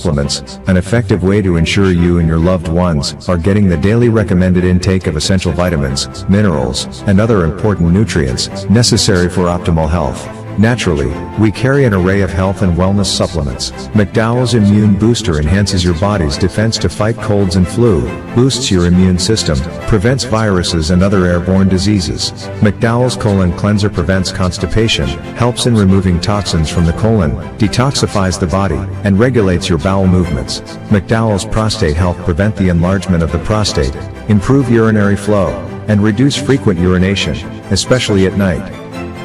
supplements, an effective way to ensure you and your loved ones are getting the daily recommended intake of essential vitamins, minerals, and other important nutrients necessary for optimal health. Naturally, we carry an array of health and wellness supplements. McDowell's Immune Booster enhances your body's defense to fight colds and flu, boosts your immune system, prevents viruses and other airborne diseases. McDowell's Colon Cleanser prevents constipation, helps in removing toxins from the colon, detoxifies the body, and regulates your bowel movements. McDowell's Prostate Health prevent the enlargement of the prostate, improve urinary flow, and reduce frequent urination, especially at night.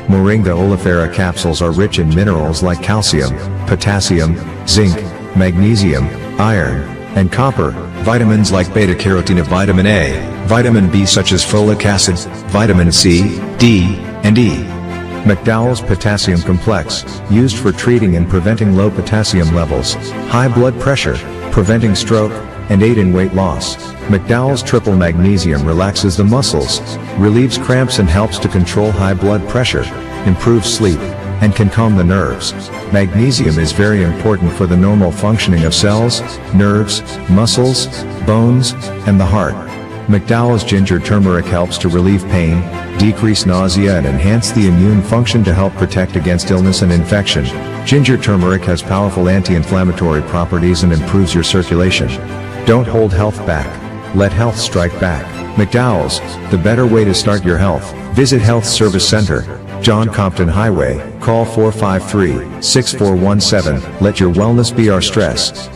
Moringa oleifera capsules are rich in minerals like calcium, potassium, zinc, magnesium, iron, and copper, vitamins like beta-carotene, vitamin A, vitamin B such as folic acid, vitamin C, D, and E. McDowell's Potassium Complex, used for treating and preventing low potassium levels, high blood pressure, preventing stroke, and aid in weight loss. McDowell's Triple Magnesium relaxes the muscles, relieves cramps and helps to control high blood pressure, improves sleep, and can calm the nerves. Magnesium is very important for the normal functioning of cells, nerves, muscles, bones, and the heart. McDowell's Ginger Turmeric helps to relieve pain, decrease nausea and enhance the immune function to help protect against illness and infection. Ginger turmeric has powerful anti-inflammatory properties and improves your circulation. Don't hold health back. Let health strike back. McDowell's, the better way to start your health. Visit Health Service Center, John Compton Highway, call 453-6417. Let your wellness be our stress.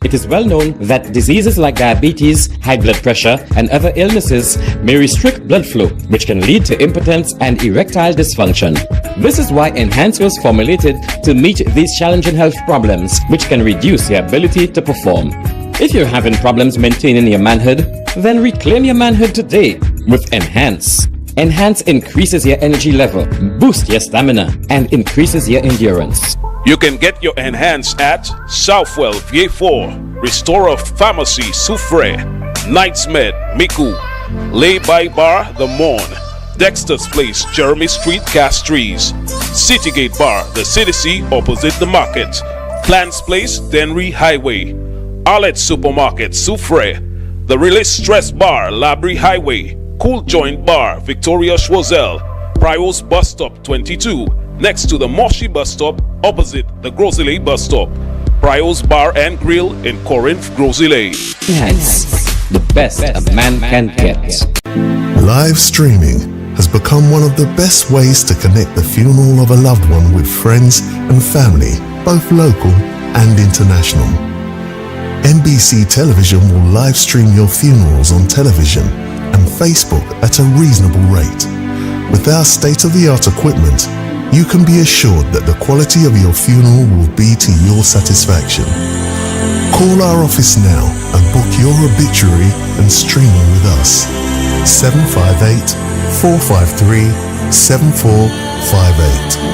It is well known that diseases like diabetes, high blood pressure, and other illnesses may restrict blood flow, which can lead to impotence and erectile dysfunction. This is why Enhance was formulated to meet these challenging health problems, which can reduce your ability to perform. If you're having problems maintaining your manhood, then reclaim your manhood today with Enhance. Enhance increases your energy level, boosts your stamina, and increases your endurance. You can get your Enhance at Southwell VA4, Restorer Pharmacy Soufre, Knights Med Miku, Lay By Bar The Morn, Dexter's Place Jeremy Street Castries, Citygate Bar The City C opposite the market, Plants Place Denry Highway, Arlette Supermarket Soufre, The Release Stress Bar Labrie Highway, Cool Joint Bar Victoria Schwazel, Prios Bus Stop 22, next to the Moshi Bus Stop opposite the Grosley Bus Stop, Prios Bar and Grill in Corinth, Grosley. Yes, the best a man can get. Live streaming has become one of the best ways to connect the funeral of a loved one with friends and family, both local and international. NBC Television will live stream your funerals on television and Facebook at a reasonable rate. With our state-of-the-art equipment, you can be assured that the quality of your funeral will be to your satisfaction. Call our office now and book your obituary and streaming with us. 758-453-7458.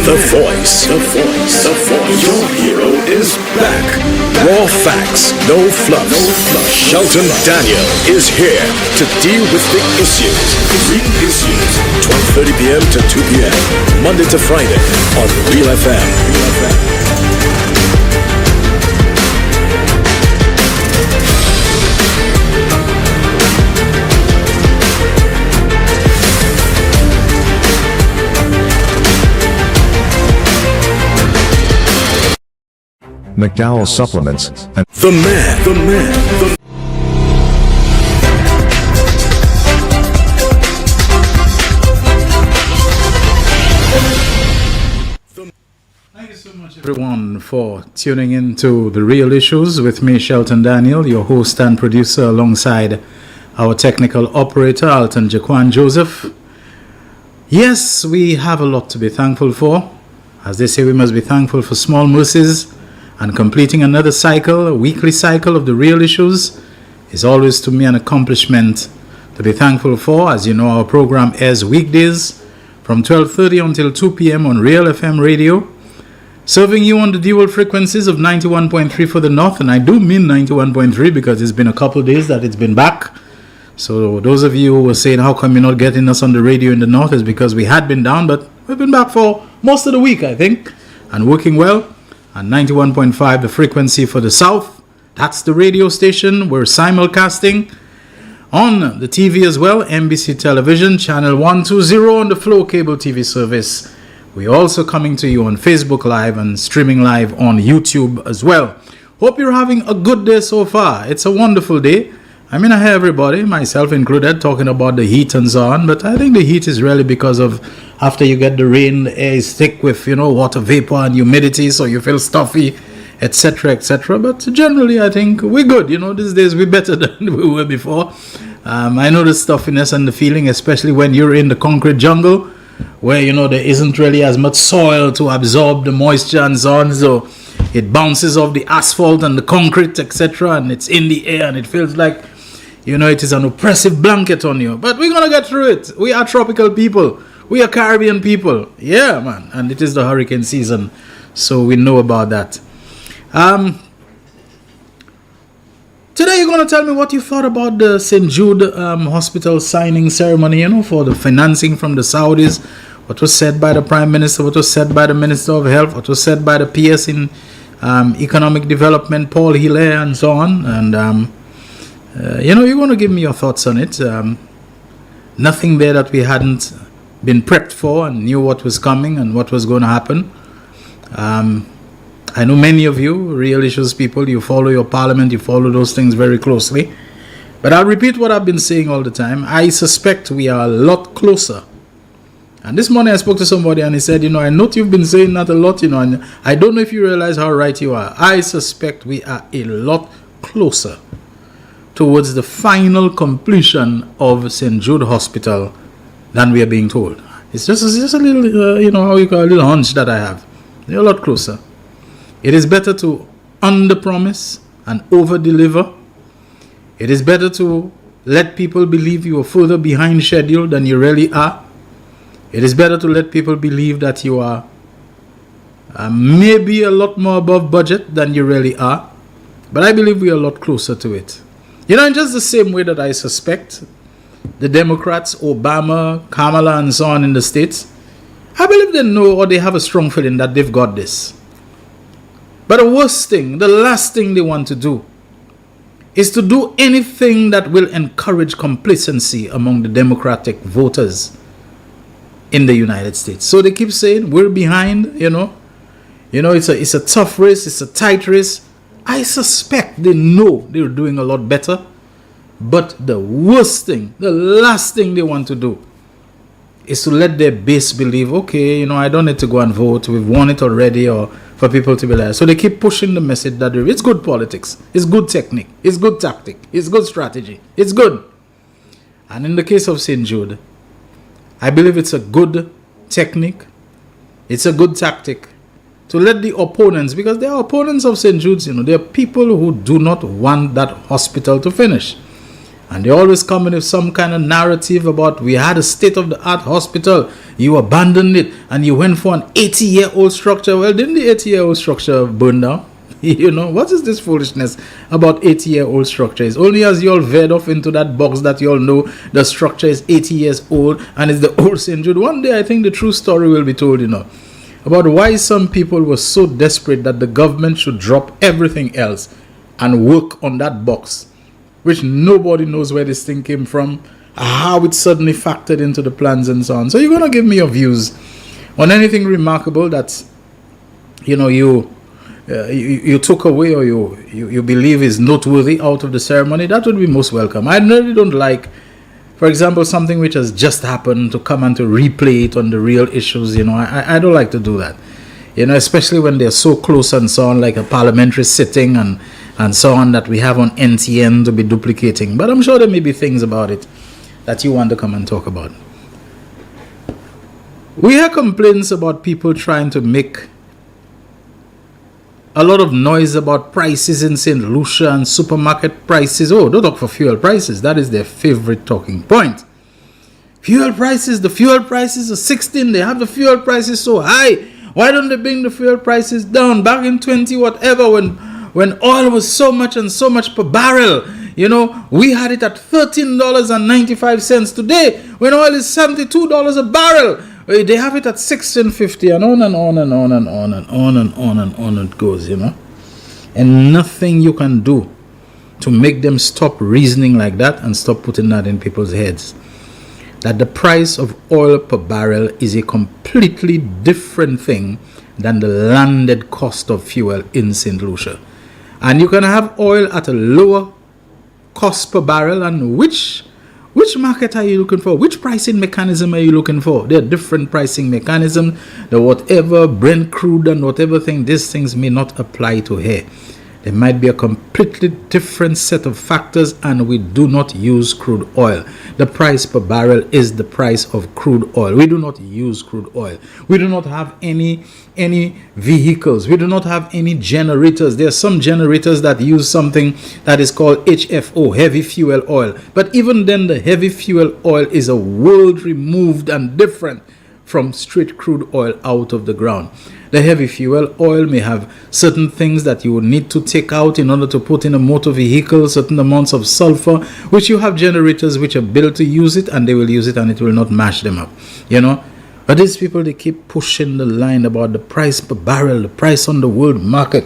The voice. Your hero is back. Raw facts, no fluff. Shelton Daniel is here to deal with the issues. Big issues. 12:30 p.m. to 2 p.m. Monday to Friday on Real FM. McDowell's Supplements, and The man. Thank you so much, everyone, for tuning in to The Real Issues with me, Shelton Daniel, your host and producer, alongside our technical operator, Alton Jaquan Joseph. Yes, we have a lot to be thankful for. As they say, we must be thankful for small mercies. And completing another cycle, a weekly cycle of The Real Issues, is always to me an accomplishment to be thankful for. As you know, our program airs weekdays from 12:30 until 2 p.m. on Real FM Radio. Serving you on the dual frequencies of 91.3 for the north, and I do mean 91.3 because it's been a couple of days that it's been back. So those of you who were saying, how come you're not getting us on the radio in the north, is because we had been down, but we've been back for most of the week, I think, and working well. And 91.5, the frequency for the south. That's the radio station. We're simulcasting on the TV as well, NBC Television, channel 120 on the Flow Cable TV service. We're also coming to you on Facebook Live and streaming live on YouTube as well. Hope you're having a good day so far. It's a wonderful day. I mean, I hear everybody, myself included, talking about the heat and so on, but I think the heat is really because of after you get the rain, the air is thick with, water vapor and humidity, so you feel stuffy, etc., etc. But generally, I think we're good. These days we're better than we were before. I know the stuffiness and the feeling, especially when you're in the concrete jungle, where, there isn't really as much soil to absorb the moisture and so on, so it bounces off the asphalt and the concrete, etc., and it's in the air, and it feels like, it is an oppressive blanket on you. But we're going to get through it. We are tropical people. We are Caribbean people. Yeah, man. And it is the hurricane season, so we know about that. Today you're going to tell me what you thought about the St. Jude hospital signing ceremony, for the financing from the Saudis. What was said by the Prime Minister, what was said by the Minister of Health, what was said by the PS in Economic Development, Paul Hilaire, and so on. And, you're going to give me your thoughts on it. Nothing there that we hadn't been prepped for and knew what was coming and what was going to happen. I know many of you, real issues people, you follow your parliament, you follow those things very closely. But I'll repeat what I've been saying all the time. I suspect we are a lot closer. And this morning I spoke to somebody and he said, I know you've been saying that a lot, and I don't know if you realize how right you are. I suspect we are a lot closer towards the final completion of St. Jude Hospital than we are being told. It's just a little, how you call it, a little hunch that I have. They're a lot closer. It is better to under-promise and over-deliver. It is better to let people believe you are further behind schedule than you really are. It is better to let people believe that you are maybe a lot more above budget than you really are. But I believe we are a lot closer to it. In just the same way that I suspect the Democrats, Obama, Kamala, and so on in the States, I believe they know or they have a strong feeling that they've got this. But the worst thing, the last thing they want to do is to do anything that will encourage complacency among the Democratic voters in the United States. So they keep saying, we're behind, it's a tough race, it's a tight race. I suspect they know they're doing a lot better. But the worst thing, the last thing they want to do is to let their base believe, okay, I don't need to go and vote. We've won it already, or for people to be like. So they keep pushing the message that it's good politics, it's good technique, it's good tactic, it's good strategy, it's good. And in the case of St. Jude, I believe it's a good technique, it's a good tactic to let the opponents, because they are opponents of St. Jude's, they are people who do not want that hospital to finish. And they always come in with some kind of narrative about we had a state-of-the-art hospital, you abandoned it, and you went for an 80-year-old structure. Well, didn't the 80-year-old structure burn down? What is this foolishness about 80-year-old structure? It's only as you all veered off into that box that you all know the structure is 80 years old and it's the old St. Jude. One day I think the true story will be told, about why some people were so desperate that the government should drop everything else and work on that box, which nobody knows where this thing came from, how it suddenly factored into the plans and so on. So you're going to give me your views on anything remarkable that, you took away or you believe is noteworthy out of the ceremony. That would be most welcome. I really don't like, for example, something which has just happened to come and to replay it on the real issues. I don't like to do that. Especially when they're so close and so on, like a parliamentary sitting and so on that we have on NTN to be duplicating. But I'm sure there may be things about it that you want to come and talk about. We hear complaints about people trying to make a lot of noise about prices in St. Lucia and supermarket prices. Oh, don't talk for fuel prices. That is their favorite talking point. Fuel prices, the fuel prices are 16. They have the fuel prices so high. Why don't they bring the fuel prices down? Back in 20 whatever, when oil was so much and so much per barrel, you know, we had it at $13.95 today, when oil is $72 a barrel. They have it at $16.50, and on and on and on and on and on and on and on it goes, you know. And nothing you can do to make them stop reasoning like that and stop putting that in people's heads. That the price of oil per barrel is a completely different thing than the landed cost of fuel in St. Lucia. And you can have oil at a lower cost per barrel, and which market are you looking for? Which pricing mechanism are you looking for? There are different pricing mechanisms. The whatever Brent crude and whatever thing, these things may not apply to here. There might be a completely different set of factors, and we do not use crude oil. The price per barrel is the price of crude oil. We do not use crude oil. We do not have any vehicles. We do not have any generators. There are some generators that use something that is called HFO, heavy fuel oil. But even then, the heavy fuel oil is a world removed and different from straight crude oil out of the ground. The heavy fuel oil may have certain things that you will need to take out in order to put in a motor vehicle, certain amounts of sulfur, which you have generators which are built to use it, and they will use it and it will not mash them up, you know. But these people, they keep pushing the line about the price per barrel, the price on the world market.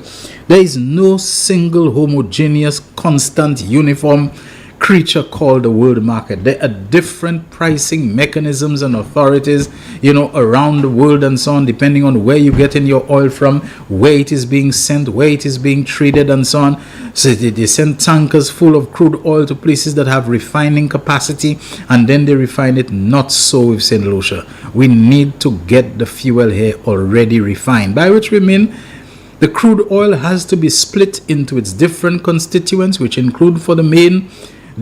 There is no single homogeneous, constant, uniform creature called the world market. There are different pricing mechanisms and authorities, you know, around the world and so on, depending on where you're getting your oil from, where it is being sent, where it is being traded and so on. So they send tankers full of crude oil to places that have refining capacity, and then they refine it. Not so with St. Lucia. We need to get the fuel here already refined, by which we mean the crude oil has to be split into its different constituents, which include, for the main,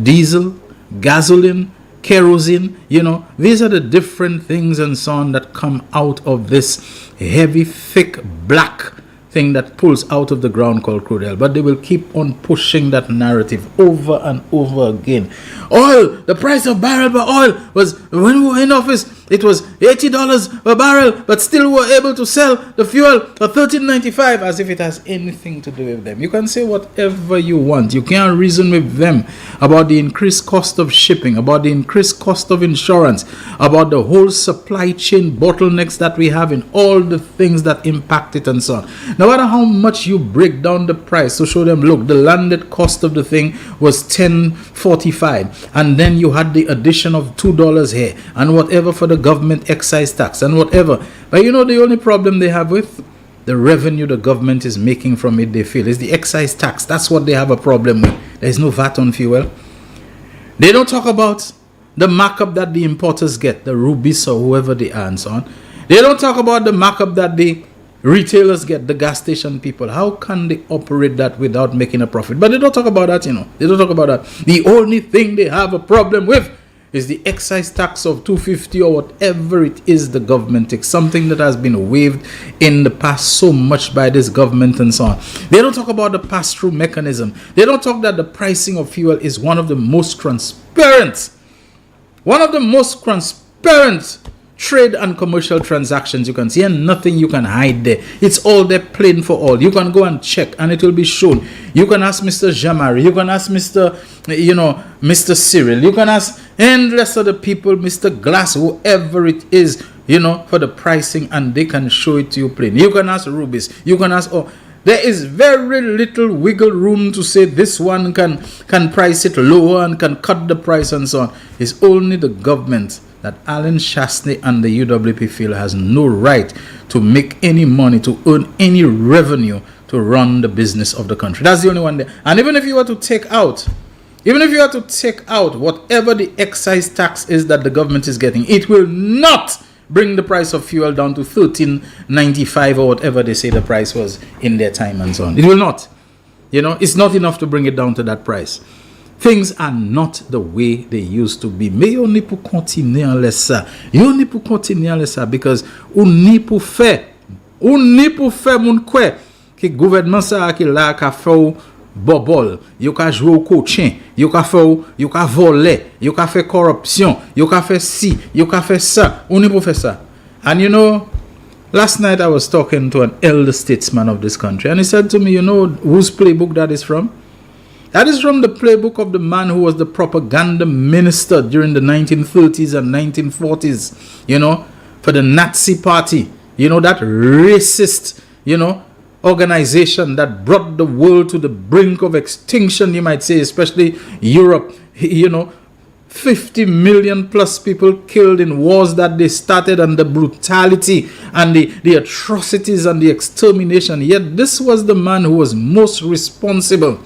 diesel, gasoline, kerosene. You know, these are the different things and so on that come out of this heavy, thick, black thing that pulls out of the ground called crude oil. But they will keep on pushing that narrative over and over again. Oil, the price of barrel per oil was, when we were in office, it was $80 per barrel, but still we were able to sell the fuel for $13.95, as if it has anything to do with them. You can say whatever you want. You can't reason with them about the increased cost of shipping, about the increased cost of insurance, about the whole supply chain bottlenecks that we have in all the things that impact it and so on. No matter how much you break down the price to show them, look, the landed cost of the thing was $10.45, and then you had the addition of $2 here, and whatever for the government excise tax and whatever. But you know, the only problem they have with the revenue the government is making from it, they feel, is the excise tax. That's what they have a problem with. There's no VAT on fuel. They don't talk about the markup that the importers get, the Rubis or whoever they are and so on. They don't talk about the markup that the retailers get, the gas station people. How can they operate that without making a profit? But they don't talk about that, you know. They don't talk about that. The only thing they have a problem with is the excise tax of $2.50 or whatever it is the government takes, something that has been waived in the past so much by this government and so on. They don't talk about the pass-through mechanism. They don't talk that the pricing of fuel is one of the most transparent trade and commercial transactions you can see, and nothing you can hide there. It's all there, plain for all. You can go and check and it will be shown. You can ask Mr. Jamari, you can ask Mr. Cyril, you can ask endless other people, Mr. Glass, whoever it is, you know, for the pricing, and they can show it to you plain. You can ask Rubis, you can ask, there is very little wiggle room to say this one can price it lower and can cut the price and so on. It's only the government that Alan Shastney and the UWP feel has no right to make any money, to earn any revenue, to run the business of the country. That's the only one there. And even if you were to take out whatever the excise tax is that the government is getting, it will not bring the price of fuel down to $13.95 or whatever they say the price was in their time and so on. It will not. You know, it's not enough to bring it down to that price. Things are not the way they used to be. Mais on n'est pour continuer en laisse ça. On n'est pour continuer en laisse ça because on n'est pour faire mon quoi que gouvernement ça qui là ka fait bobol, yo ka jouer au coaching, yo ka voler, yo ka fait corruption, yo ka fait ci, yo ka fait ça. On n'est pour faire ça. And you know, Last night I was talking to an elder statesman of this country, and he said to me, you know whose playbook that is from? That is from the playbook of the man who was the propaganda minister during the 1930s and 1940s, you know, for the Nazi party. You know, that racist, you know, organization that brought the world to the brink of extinction, you might say, especially Europe, you know, 50 million plus people killed in wars that they started, and the brutality and the atrocities and the extermination. Yet this was the man who was most responsible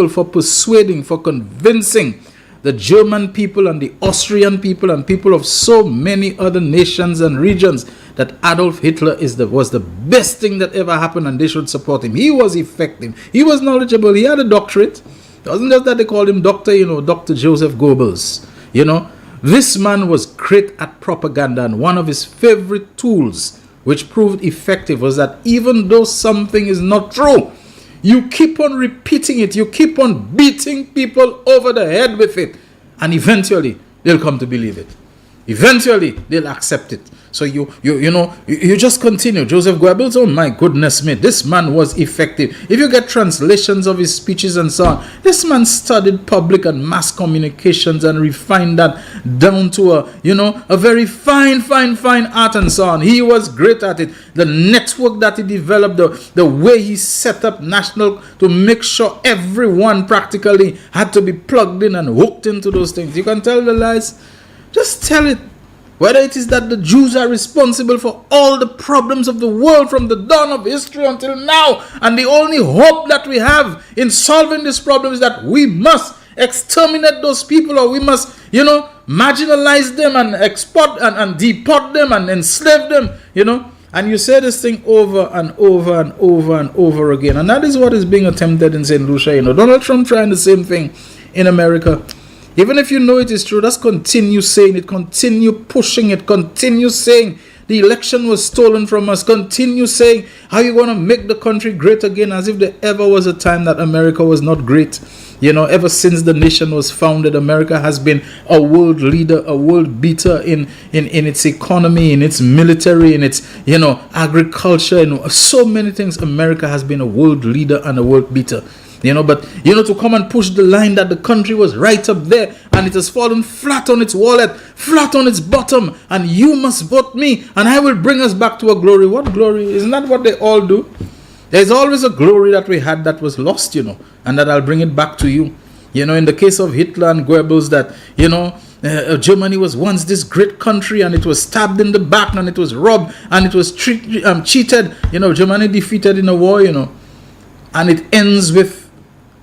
for persuading, for convincing the German people and the Austrian people and people of so many other nations and regions that Adolf Hitler was the best thing that ever happened, and they should support him. He was effective. He was knowledgeable. He had a doctorate. It wasn't just that they called him doctor, you know, Dr. Joseph Goebbels. You know, this man was great at propaganda, and one of his favorite tools, which proved effective, was that even though something is not true, you keep on repeating it. You keep on beating people over the head with it, and eventually they'll come to believe it. Eventually they'll accept it. So you just continue. Joseph Goebbels, oh my goodness me, this man was effective. If you get translations of his speeches and so on, this man studied public and mass communications and refined that down to a very fine art and so on. He was great at it. The network that he developed, the way he set up national to make sure everyone practically had to be plugged in and hooked into those things. You can tell the lies. Just tell it. Whether it is that the Jews are responsible for all the problems of the world from the dawn of history until now, and the only hope that we have in solving this problem is that we must exterminate those people, or we must, marginalize them and export and deport them and enslave them, And you say this thing over and over and over and over again. And that is what is being attempted in St. Lucia. Donald Trump trying the same thing in America. Even if you know it is true, just continue saying it, continue pushing it, continue saying the election was stolen from us, continue saying how you want to make the country great again, as if there ever was a time that America was not great. Ever since the nation was founded, America has been a world leader, a world beater in its economy, in its military, in its, agriculture, in so many things. America has been a world leader and a world beater. But to come and push the line that the country was right up there and it has fallen flat on its wallet, flat on its bottom, and you must vote me and I will bring us back to a glory. What glory? Isn't that what they all do? There's always a glory that we had that was lost, and that I'll bring it back to you. In the case of Hitler and Goebbels, that, Germany was once this great country and it was stabbed in the back and it was robbed and it was cheated. Germany defeated in a war, and it ends with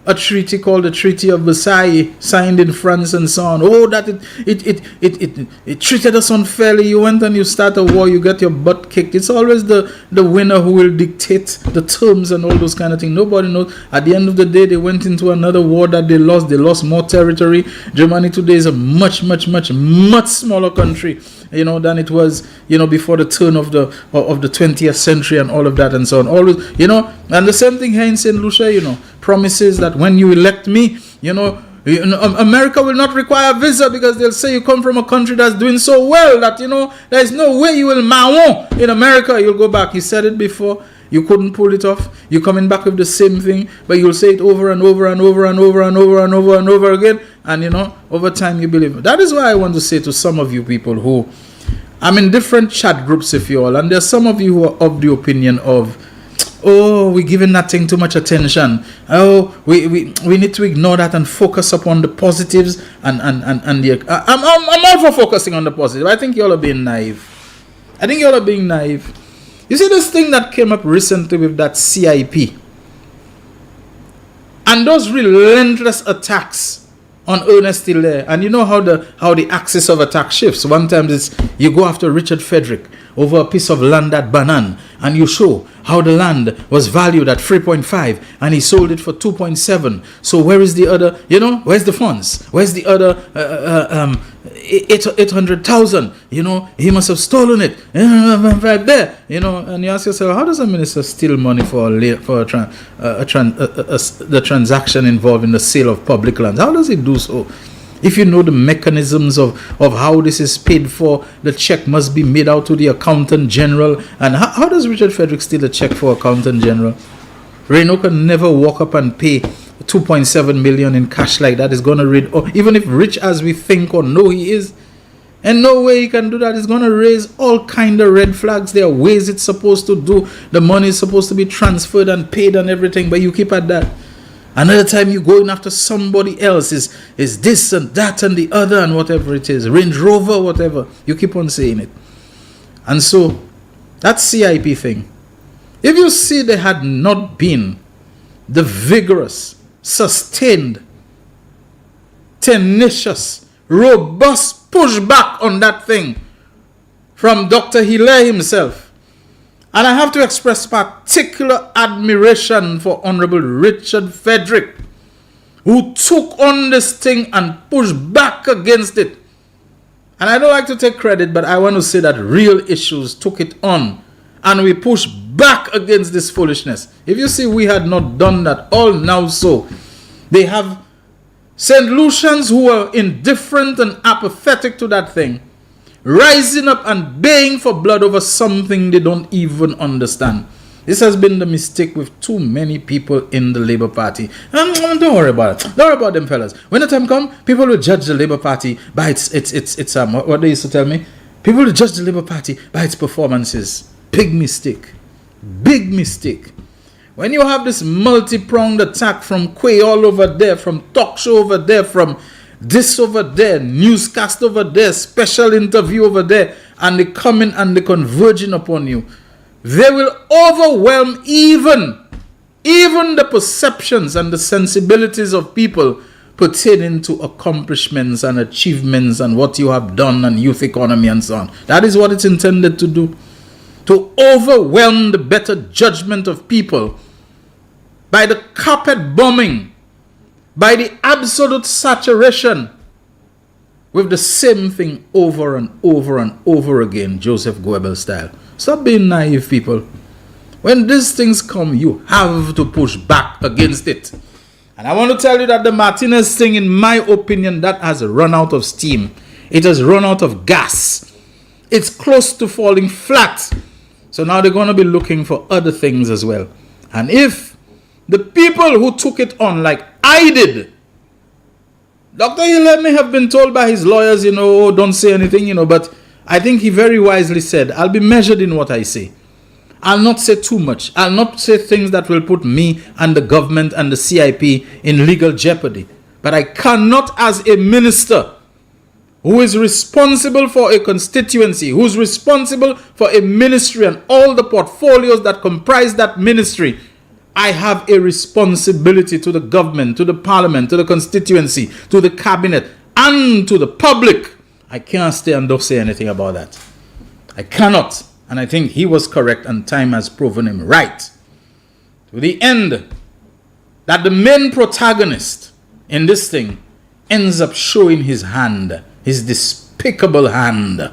a treaty called the Treaty of Versailles, signed in France and so on. Oh, that it treated us unfairly. You went and you start a war, you get your butt kicked. It's always the winner who will dictate the terms and all those kind of things. Nobody knows. At the end of the day, they went into another war that they lost. They lost more territory. Germany today is a much, much, much, much smaller country, than it was, before the turn of the 20th century and all of that and so on. Always, and the same thing here in St. Lucia, promises that when you elect me, America will not require a visa because they'll say you come from a country that's doing so well that, there's no way you will maon in America. You'll go back. He said it before. You couldn't pull it off. You're coming back with the same thing, but you'll say it over and over and over and over and over and over and over again. And, over time you believe it. That is why I want to say to some of you people who, I'm in different chat groups if you all, and there's some of you who are of the opinion of, oh, we're giving that thing too much attention. Oh, we need to ignore that and focus upon the positives and the. I'm all for focusing on the positive. I think you all are being naive. You see this thing that came up recently with that CIP and those relentless attacks on Ernest Hilaire, and you know how the axis of attack shifts. One time it's you go after Richard Frederick over a piece of land at Banan, and you show how the land was valued at 3.5 and he sold it for 2.7. So where is the other, where's the funds? Where's the other 800,000? He must have stolen it right there. And you ask yourself, how does a minister steal money for the transaction involving the sale of public lands? How does he do so? If you know the mechanisms of how this is paid for, the check must be made out to the accountant general. And how does Richard Frederick steal a check for accountant general? Reno can never walk up and pay 2.7 million in cash like that. Is going to read, or even if rich as we think or know he is, and no way he can do that. It's going to raise all kind of red flags. There are ways it's supposed to do. The money is supposed to be transferred and paid and everything, but you keep at that. Another time you go in after somebody else is this and that and the other and whatever it is, Range Rover, whatever. You keep on saying it. And so that CIP thing, if you see there had not been the vigorous, sustained, tenacious, robust pushback on that thing from Dr. Hilaire himself, and I have to express particular admiration for Honorable Richard Frederick, who took on this thing and pushed back against it. And I don't like to take credit, but I want to say that Real Issues took it on, and we pushed back against this foolishness. If you see we had not done that, all now so, they have St. Lucians who are indifferent and apathetic to that thing, rising up and baying for blood over something they don't even understand. This has been the mistake with too many people in the Labour Party. And don't worry about it. Don't worry about them fellas. When the time comes, people will judge the Labour Party by its what they used to tell me. People will judge the Labour Party by its performances. Big mistake. Big mistake. When you have this multi-pronged attack from Quay all over there, from talk show over there, from this over there, newscast over there, special interview over there, and they come in and they converging upon you, they will overwhelm even the perceptions and the sensibilities of people pertaining to accomplishments and achievements and what you have done and youth economy and so on. That is what it's intended to do. To overwhelm the better judgment of people by the carpet bombing, by the absolute saturation with the same thing over and over and over again, Joseph Goebbels style. Stop being naive, people. When these things come, you have to push back against it. And I want to tell you that the Martinez thing, in my opinion, that has run out of steam. It has run out of gas. It's close to falling flat. So now they're going to be looking for other things as well. And if the people who took it on, like I did, Dr. Hilaire may have been told by his lawyers, oh, don't say anything, but I think he very wisely said, I'll be measured in what I say. I'll not say too much. I'll not say things that will put me and the government and the CIP in legal jeopardy. But I cannot, as a minister who is responsible for a constituency, who is responsible for a ministry and all the portfolios that comprise that ministry, I have a responsibility to the government, to the parliament, to the constituency, to the cabinet, and to the public. I can't stay and don't say anything about that. I cannot. And I think he was correct, and time has proven him right. To the end that the main protagonist in this thing ends up showing his hand, his despicable hand.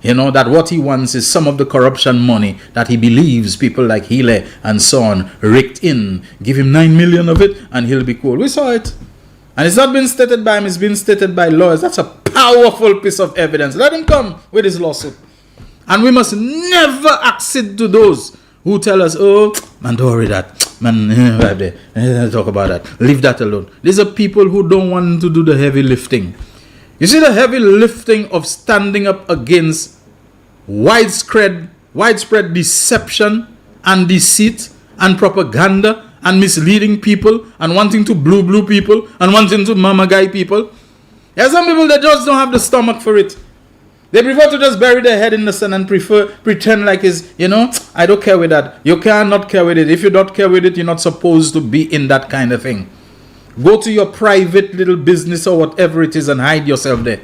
That what he wants is some of the corruption money that he believes people like Hilaire and so on raked in. Give him 9 million of it and he'll be cool. We saw it. And it's not been stated by him, it's been stated by lawyers. That's a powerful piece of evidence. Let him come with his lawsuit. And we must never accede to those who tell us, oh, man, don't worry that. Man, talk about that. Leave that alone. These are people who don't want to do the heavy lifting. You see the heavy lifting of standing up against widespread deception and deceit and propaganda and misleading people and wanting to blue people and wanting to mama guy people. There are some people that just don't have the stomach for it. They prefer to just bury their head in the sand and pretend like it's, I don't care with that. You cannot care with it. If you don't care with it, you're not supposed to be in that kind of thing. Go to your private little business or whatever it is and hide yourself there.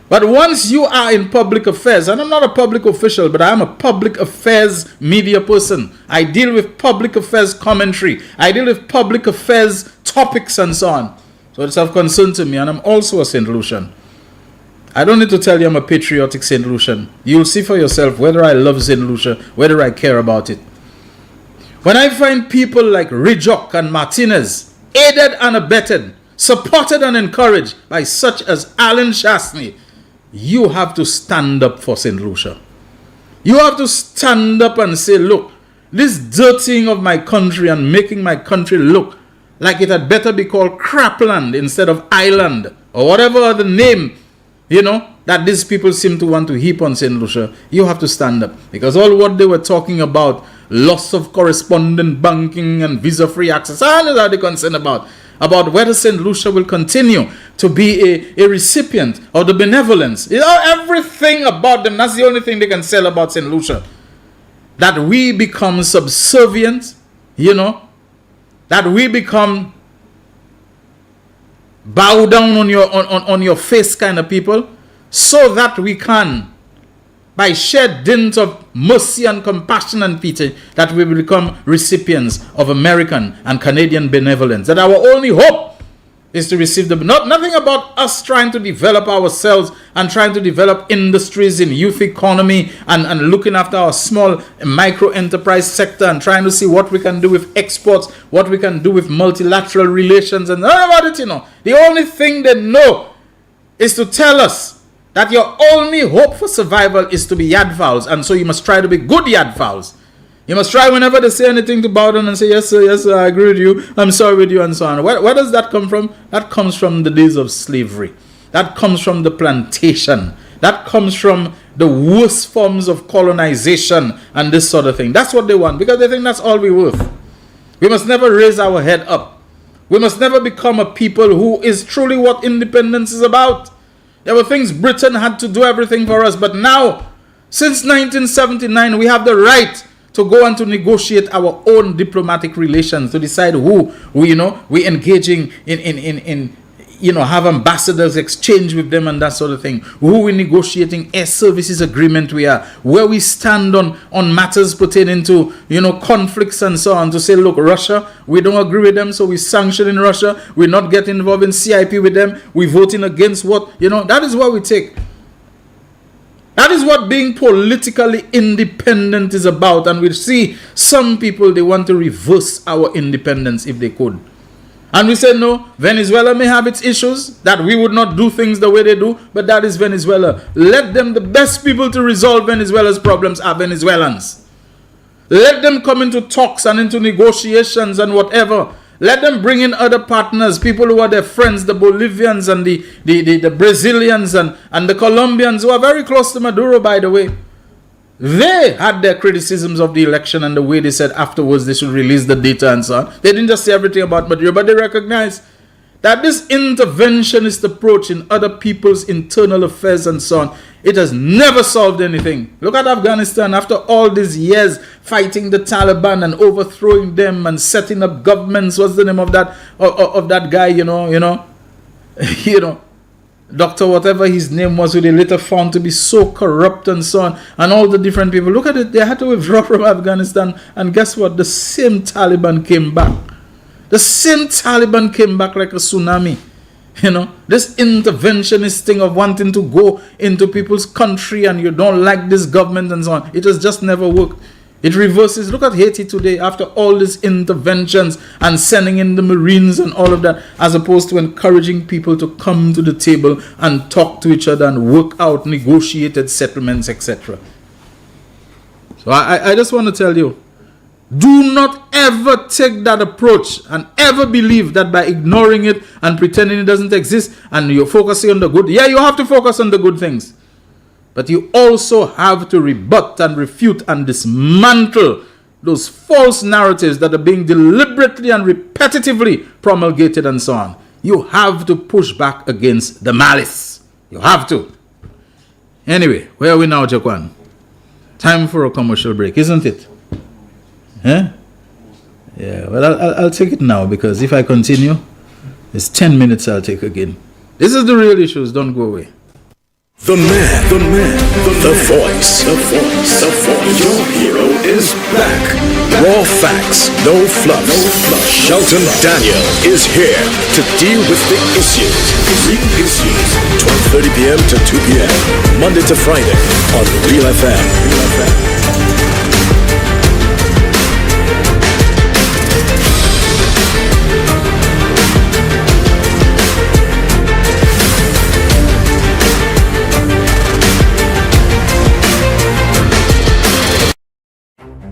But once you are in public affairs, and I'm not a public official, but I am a public affairs media person. I deal with public affairs commentary. I deal with public affairs topics and so on. So it's of concern to me, and I'm also a St. Lucian. I don't need to tell you I'm a patriotic St. Lucian. You'll see for yourself whether I love St. Lucia, whether I care about it. When I find people like Rijok and Martinez, aided and abetted supported and encouraged by such as Alan Shastney, you have to stand up for St. Lucia. You have to stand up and say, look, this dirtying of my country and making my country look like it had better be called Crapland instead of Island or whatever other name, that these people seem to want to heap on St. Lucia. You have to stand up, because all what they were talking about, loss of correspondent banking and visa-free access, all that they're concerned about whether St. Lucia will continue to be a recipient of the benevolence. Everything about them, that's the only thing they can sell about St. Lucia. That we become subservient, that we become bow down on your face kind of people, so that we can, by sheer dint of mercy and compassion and pity, that we will become recipients of American and Canadian benevolence. That our only hope is to receive nothing about us trying to develop ourselves and trying to develop industries in youth economy and looking after our small micro enterprise sector and trying to see what we can do with exports, what we can do with multilateral relations, and none about it, The only thing they know is to tell us that your only hope for survival is to be yadfowls, and so you must try to be good yadfowls. You must try whenever they say anything to bow down and say, yes sir, I agree with you, I'm sorry with you, and so on. Where does that come from? That comes from the days of slavery. That comes from the plantation. That comes from the worst forms of colonization and this sort of thing. That's what they want, because they think that's all we're worth. We must never raise our head up. We must never become a people who is truly what independence is about. There were things Britain had to do everything for us, but now, since 1979, we have the right to go and to negotiate our own diplomatic relations, to decide who we engaging in have ambassadors, exchange with them and that sort of thing. Who we negotiating air services agreement we are, where we stand on matters pertaining to, conflicts and so on, to say, look, Russia, we don't agree with them, so we sanctioning Russia. We're not getting involved in CIP with them. We're voting against what, that is what we take. That is what being politically independent is about. And we see some people, they want to reverse our independence if they could. And we say, no, Venezuela may have its issues, that we would not do things the way they do, but that is Venezuela. Let them, the best people to resolve Venezuela's problems are Venezuelans. Let them come into talks and into negotiations and whatever. Let them bring in other partners, people who are their friends, the Bolivians and the Brazilians and the Colombians, who are very close to Maduro, by the way. They had their criticisms of the election and the way they said afterwards they should release the data and so on. They didn't just say everything about Maduro, but they recognized that this interventionist approach in other people's internal affairs and so on, it has never solved anything. Look at Afghanistan. After all these years fighting the Taliban and overthrowing them and setting up governments, what's the name of that guy, Doctor whatever his name was, who they later found to be so corrupt and so on, and all the different people. Look at it, they had to withdraw from Afghanistan, and guess what? The same Taliban came back. The same Taliban came back like a tsunami. This interventionist thing of wanting to go into people's country and you don't like this government and so on, it has just never worked. It reverses. Look at Haiti today after all these interventions and sending in the Marines and all of that, as opposed to encouraging people to come to the table and talk to each other and work out negotiated settlements, etc. So I just want to tell you, do not ever take that approach and ever believe that by ignoring it and pretending it doesn't exist and you're focusing on the good. Yeah, you have to focus on the good things. But you also have to rebut and refute and dismantle those false narratives that are being deliberately and repetitively promulgated and so on. You have to push back against the malice. You have to. Anyway, where are we now, Jaquan? Time for a commercial break, isn't it? Huh? Yeah, well, I'll take it now, because if I continue, it's 10 minutes I'll take again. This is the real issues. Don't go away. The voice. Your hero is back. Raw facts, no fluff. Shelton Daniel is here to deal with the issues. Real issues. 12:30 p.m. to 2 p.m. Monday to Friday on Real FM.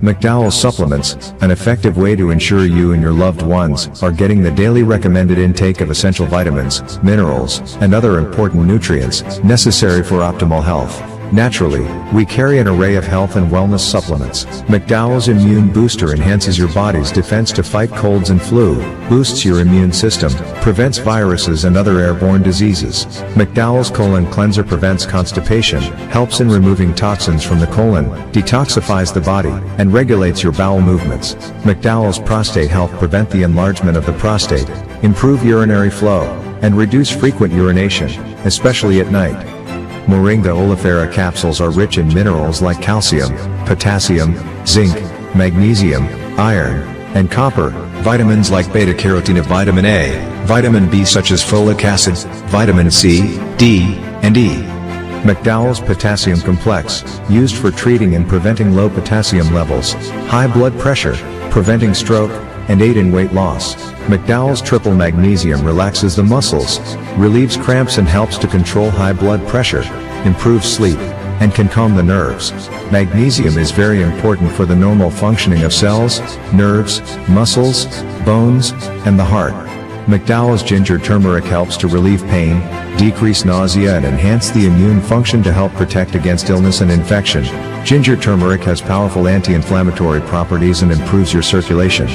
McDowell's supplements, an effective way to ensure you and your loved ones are getting the daily recommended intake of essential vitamins, minerals, and other important nutrients necessary for optimal health. Naturally, we carry an array of health and wellness supplements. McDowell's Immune Booster enhances your body's defense to fight colds and flu, boosts your immune system, prevents viruses and other airborne diseases. McDowell's Colon Cleanser prevents constipation, helps in removing toxins from the colon, detoxifies the body, and regulates your bowel movements. McDowell's Prostate Health prevent the enlargement of the prostate, improve urinary flow, and reduce frequent urination, especially at night. Moringa oleifera capsules are rich in minerals like calcium, potassium, zinc, magnesium, iron, and copper, vitamins like beta-carotene, vitamin A, vitamin B such as folic acid, vitamin C, D, and E. McDowell's Potassium Complex, used for treating and preventing low potassium levels, high blood pressure, preventing stroke, and aid in weight loss. McDowell's Triple Magnesium relaxes the muscles, relieves cramps and helps to control high blood pressure, improves sleep, and can calm the nerves. Magnesium is very important for the normal functioning of cells, nerves, muscles, bones, and the heart. McDowell's Ginger Turmeric helps to relieve pain, decrease nausea and enhance the immune function to help protect against illness and infection. Ginger turmeric has powerful anti-inflammatory properties and improves your circulation.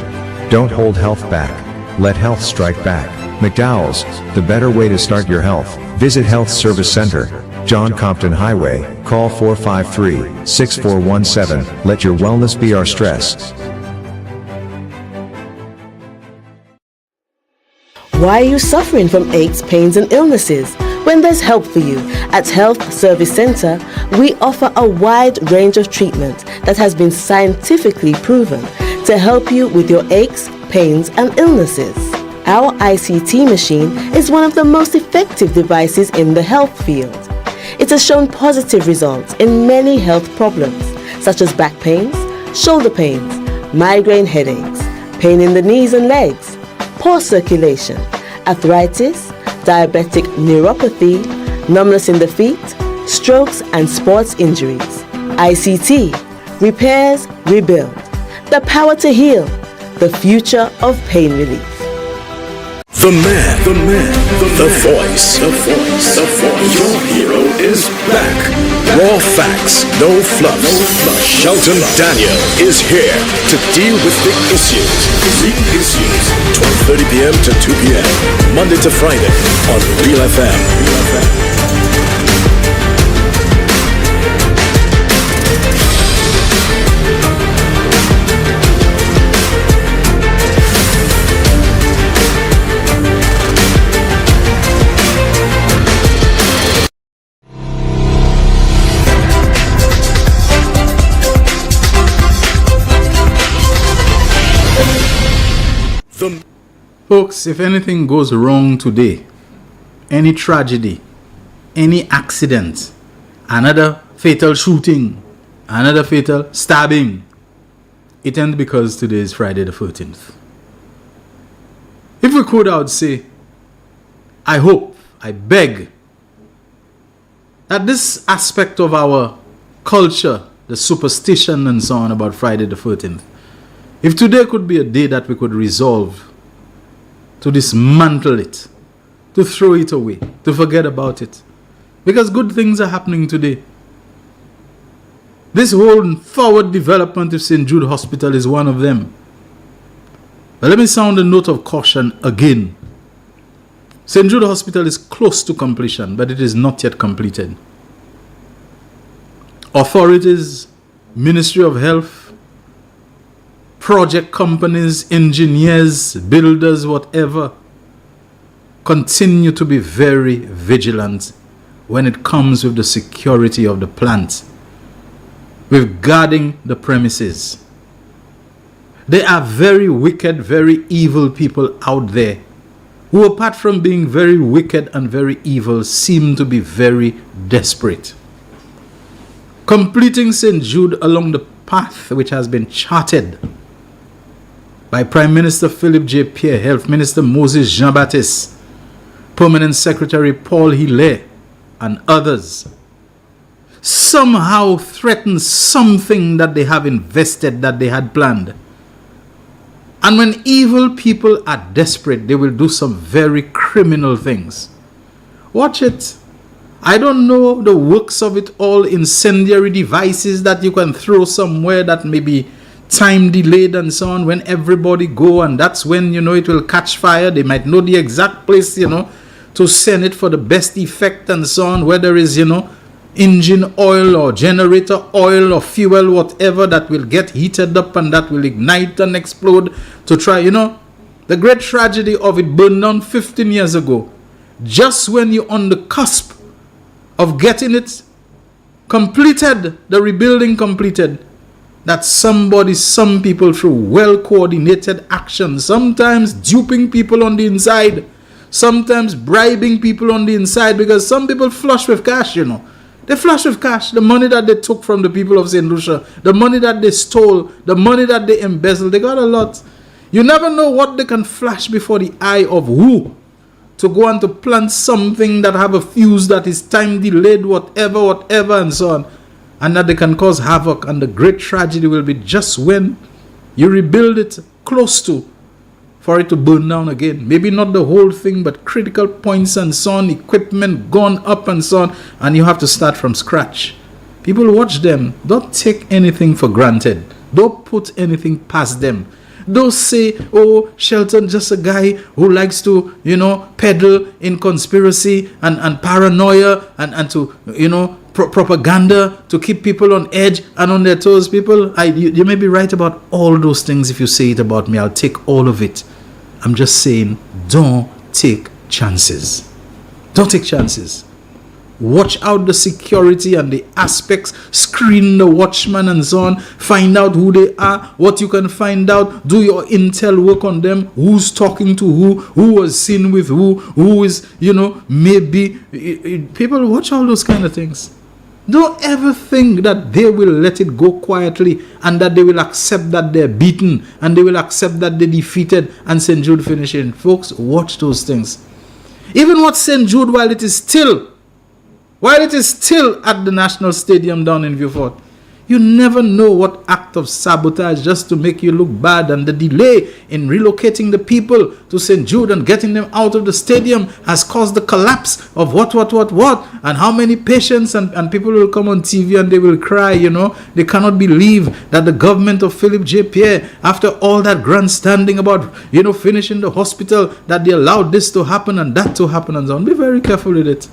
Don't hold health back. Let health strike back. McDowell's, the better way to start your health. Visit Health Service Center, John Compton Highway, call 453-6417. Let your wellness be our stress. Why are you suffering from aches, pains, and illnesses? When there's help for you. At Health Service Center, we offer a wide range of treatment that has been scientifically proven to help you with your aches, pains, and illnesses. Our ICT machine is one of the most effective devices in the health field. It has shown positive results in many health problems, such as back pains, shoulder pains, migraine headaches, pain in the knees and legs, poor circulation, arthritis, diabetic neuropathy, numbness in the feet, strokes and sports injuries. ICT, repairs, rebuild. The power to heal, the future of pain relief. The man, the voice. Your hero is back. Raw facts, no fluff. Shelton Daniel is here to deal with big issues. 12:30 p.m. to 2 p.m. Monday to Friday on Real FM. Folks, if anything goes wrong today, any tragedy, any accident, another fatal shooting, another fatal stabbing, it ends because today is Friday the 13th. If we could, I would say, I hope, I beg, that this aspect of our culture, the superstition and so on about Friday the 13th, if today could be a day that we could resolve to dismantle it, to throw it away, to forget about it. Because good things are happening today. This whole forward development of St. Jude Hospital is one of them. But let me sound a note of caution again. St. Jude Hospital is close to completion, but it is not yet completed. Authorities, Ministry of Health, project companies, engineers, builders, whatever, continue to be very vigilant when it comes with the security of the plant, with guarding the premises. There are very wicked, very evil people out there who, apart from being very wicked and very evil, seem to be very desperate. Completing St. Jude along the path which has been charted by Prime Minister Philip J. Pierre, Health Minister Moses Jean-Baptiste, Permanent Secretary Paul Hilet, and others, somehow threaten something that they have invested, that they had planned. And when evil people are desperate, they will do some very criminal things. Watch it. I don't know the works of it all, incendiary devices that you can throw somewhere that may be time delayed and so on, when everybody go, and that's when, it will catch fire. They might know the exact place, to send it for the best effect and so on, whether it's, engine oil or generator oil or fuel, whatever, that will get heated up and that will ignite and explode to try, the great tragedy of it burned down 15 years ago. Just when you're on the cusp of getting it completed, the rebuilding completed, that some people through well-coordinated action, sometimes duping people on the inside, sometimes bribing people on the inside, because some people flush with cash, They flush with cash, the money that they took from the people of St. Lucia, the money that they stole, the money that they embezzled. They got a lot. You never know what they can flash before the eye of who to go and to plant something that have a fuse that is time delayed, whatever, and so on. And that they can cause havoc. And the great tragedy will be just when you rebuild it close to, for it to burn down again. Maybe not the whole thing, but critical points and so on, equipment gone up and so on, and you have to start from scratch. People, watch them. Don't take anything for granted. Don't put anything past them. Don't say, oh, Shelton, just a guy who likes to, peddle in conspiracy and paranoia and to, propaganda to keep people on edge and on their toes. People, you may be right about all those things. If you say it about me, I'll take all of it. I'm just saying, don't take chances. Don't take chances. Watch out the security and the aspects. Screen the watchman and so on. Find out who they are, what you can find out. Do your intel work on them. Who's talking to who was seen with who is, maybe. People, watch all those kind of things. Don't ever think that they will let it go quietly and that they will accept that they're beaten and they will accept that they're defeated and St. Jude finishing. Folks, watch those things. Even watch St. Jude while it is still at the National Stadium down in Vieux-Fort. You never know what act of sabotage just to make you look bad, and the delay in relocating the people to St. Jude and getting them out of the stadium has caused the collapse of what, and how many patients and people will come on TV and they will cry, They cannot believe that the government of Philip J. Pierre, after all that grandstanding about, finishing the hospital, that they allowed this to happen and that to happen and so on. Be very careful with it.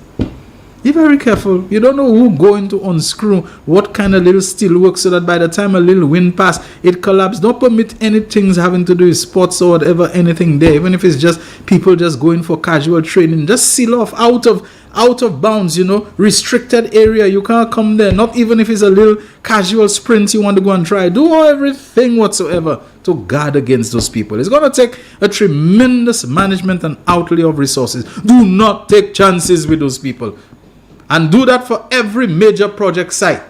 Be very careful. You don't know who going to unscrew what kind of little steel work so that by the time a little wind pass, it collapses. Don't permit any things having to do with sports or whatever, anything there. Even if it's just people just going for casual training. Just seal off out of bounds, restricted area. You can't come there. Not even if it's a little casual sprint you want to go and try. Do everything whatsoever to guard against those people. It's going to take a tremendous management and outlay of resources. Do not take chances with those people. And do that for every major project site.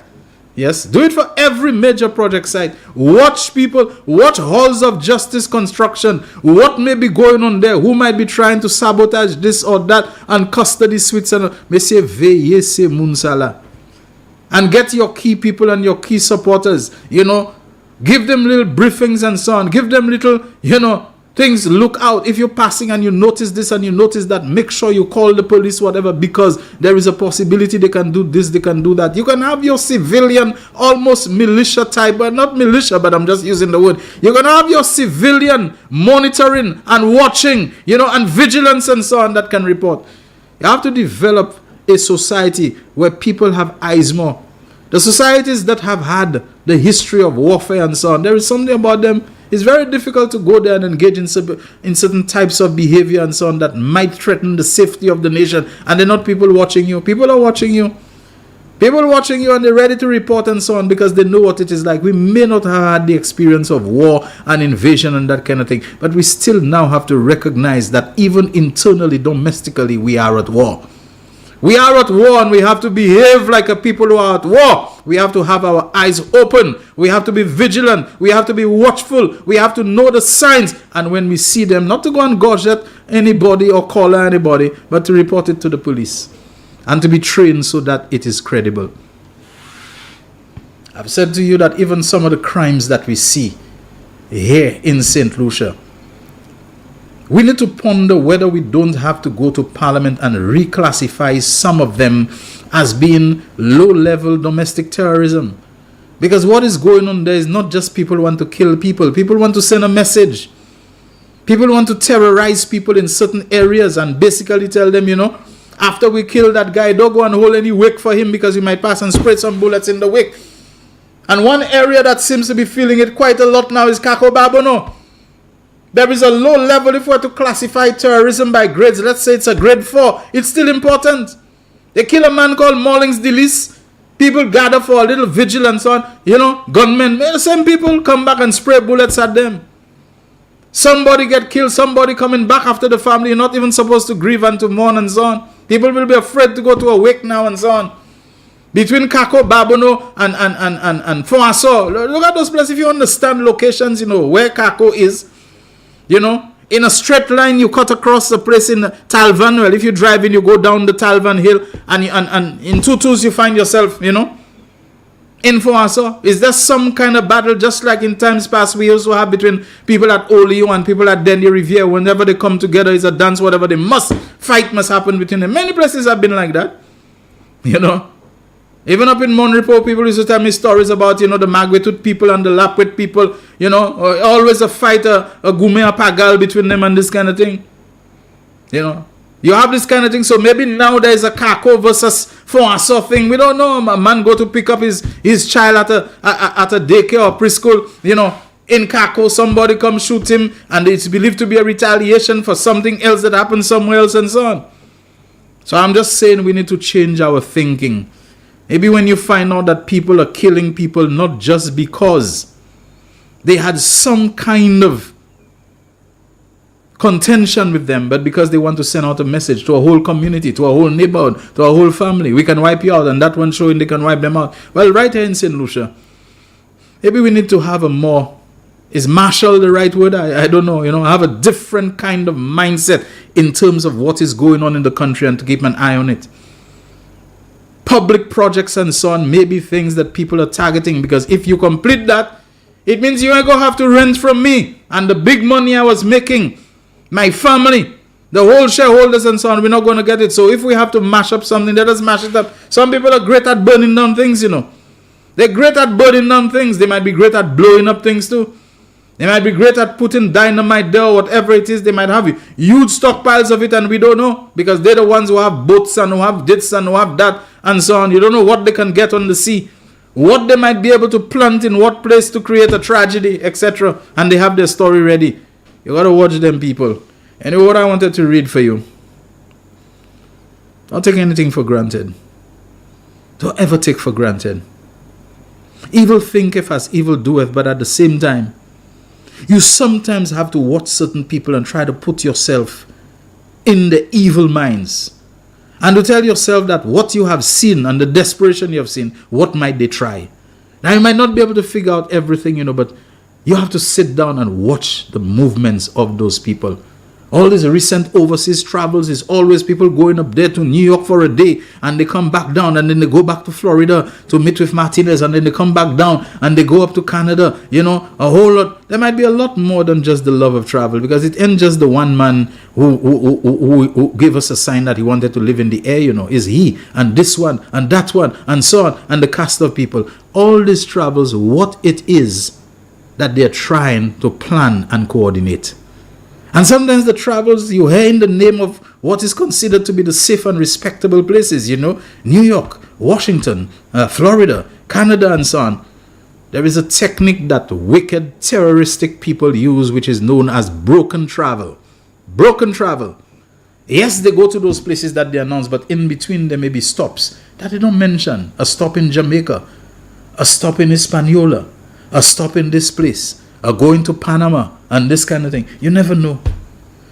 Yes, do it for every major project site. Watch people, watch halls of justice construction. What may be going on there? Who might be trying to sabotage this or that and custody suites and Monsieur Veillez c'est Munsala. And get your key people and your key supporters. Give them little briefings and so on. Give them little, things. Look out if you're passing and you notice this and you notice that. Make sure you call the police, whatever, because there is a possibility they can do this, they can do that. You can have your civilian, almost militia type, but not militia, but I'm just using the word. You're going to have your civilian monitoring and watching, and vigilance and so on that can report. You have to develop a society where people have eyes more. The societies that have had the history of warfare and so on, there is something about them. It's very difficult to go there and engage in certain types of behavior and so on that might threaten the safety of the nation. And they're not people watching you. People are watching you. People watching you and they're ready to report and so on because they know what it is like. We may not have had the experience of war and invasion and that kind of thing. But we still now have to recognize that even internally, domestically, we are at war. We are at war and we have to behave like a people who are at war. We have to have our eyes open. We have to be vigilant. We have to be watchful. We have to know the signs. And when we see them, not to go and gouge at anybody or collar anybody, but to report it to the police. And to be trained so that it is credible. I've said to you that even some of the crimes that we see here in St. Lucia, we need to ponder whether we don't have to go to Parliament and reclassify some of them as being low-level domestic terrorism. Because what is going on there is not just people want to kill people. People want to send a message. People want to terrorize people in certain areas and basically tell them, after we kill that guy, don't go and hold any wick for him because you might pass and spray some bullets in the wick. And one area that seems to be feeling it quite a lot now is Kako Babono. There is a low level. If we were to classify terrorism by grades, let's say it's a grade 4, it's still important. They kill a man called Mollings Delis. People gather for a little vigilance on, gunmen. Some people come back and spray bullets at them. Somebody get killed, somebody coming back after the family. You're not even supposed to grieve and to mourn and so on. People will be afraid to go to a wake now and so on. Between Kako, Babono and Foaso. Look at those places. If you understand locations, where Kako is, in a straight line, you cut across the place in Talvan. Well, if you drive in, you go down the Talvan Hill, and in Tutus, you find yourself, in Foaso. Is there some kind of battle, just like in times past, we also have between people at Olio and people at Dendy Riviere? Whenever they come together, it's a dance, whatever, fight must happen between them. Many places have been like that, Even up in Monrepo, people used to tell me stories about, the Magwetut people and the Lapwet people, always a fight, a gume, a pagal between them and this kind of thing. You have this kind of thing. So maybe now there is a Kako versus Foaso thing. We don't know. A man go to pick up his child at a daycare or preschool, in Kako, somebody come shoot him, and it's believed to be a retaliation for something else that happened somewhere else and so on. So I'm just saying we need to change our thinking. Maybe when you find out that people are killing people not just because they had some kind of contention with them, but because they want to send out a message to a whole community, to a whole neighborhood, to a whole family. We can wipe you out, and that one showing they can wipe them out. Well, right here in St. Lucia, maybe we need to have a more, is martial the right word? I don't know, have a different kind of mindset in terms of what is going on in the country and to keep an eye on it. Public projects and so on may be things that people are targeting, because if you complete that, it means you ain't going to have to rent from me. And the big money I was making, my family, the whole shareholders and so on, we're not going to get it. So if we have to mash up something, let us mash it up. Some people are great at burning down things, They're great at burning down things. They might be great at blowing up things too. They might be great at putting dynamite there or whatever it is. They might have huge stockpiles of it and we don't know, because they're the ones who have boats and who have this and who have that and so on. You don't know what they can get on the sea, what they might be able to plant in what place to create a tragedy, etc. And they have their story ready. You got to watch them, people. Anyway, what I wanted to read for you. Don't take anything for granted. Don't ever take for granted. Evil thinketh as evil doeth, but at the same time, you sometimes have to watch certain people and try to put yourself in the evil minds. And to tell yourself that what you have seen and the desperation you have seen, what might they try? Now you might not be able to figure out everything, but you have to sit down and watch the movements of those people. All these recent overseas travels is always people going up there to New York for a day and they come back down and then they go back to Florida to meet with Martinez and then they come back down and they go up to Canada, a whole lot. There might be a lot more than just the love of travel, because it ain't just the one man who gave us a sign that he wanted to live in the air, is he and this one and that one and so on, and the cast of people. All these travels, what it is that they're trying to plan and coordinate. And sometimes the travels you hear in the name of what is considered to be the safe and respectable places, New York, Washington, Florida, Canada, and so on. There is a technique that wicked, terroristic people use, which is known as broken travel. Broken travel. Yes, they go to those places that they announce, but in between there may be stops that they don't mention. A stop in Jamaica, a stop in Hispaniola, a stop in this place, a going to Panama, and this kind of thing. You never know.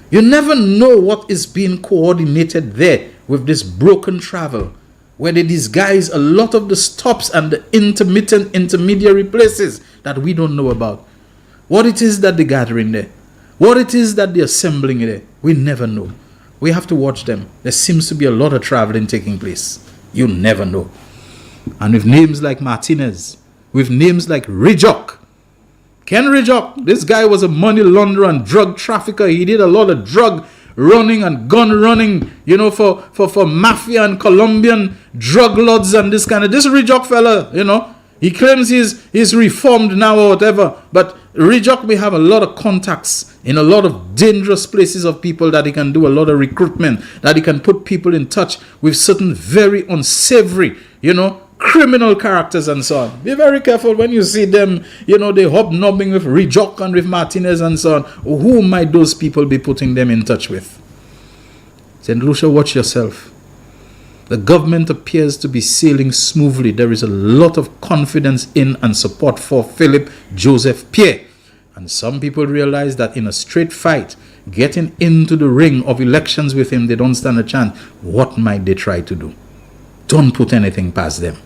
You never know what is being coordinated there with this broken travel, where they disguise a lot of the stops and the intermediary places that we don't know about. What it is that they're gathering there, what it is that they're assembling there, we never know. We have to watch them. There seems to be a lot of traveling taking place. You never know. And with names like Martinez, with names like Rijok. Ken Rijok, this guy was a money launderer and drug trafficker. He did a lot of drug running and gun running, you know, for mafia and Colombian drug lords and this kind of. This Rijok fella, you know, he claims he's reformed now or whatever. But Rijok may have a lot of contacts in a lot of dangerous places of people that he can do a lot of recruitment, that he can put people in touch with certain very unsavory, you know, criminal characters and so on. Be very careful when you see them, you know, they hobnobbing with Rijok and with Martinez and so on. Who might those people be putting them in touch with? St. Lucia, watch yourself. The government appears to be sailing smoothly. There is a lot of confidence in and support for Philip Joseph Pierre. And some people realize that in a straight fight, getting into the ring of elections with him, they don't stand a chance. What might they try to do? Don't put anything past them.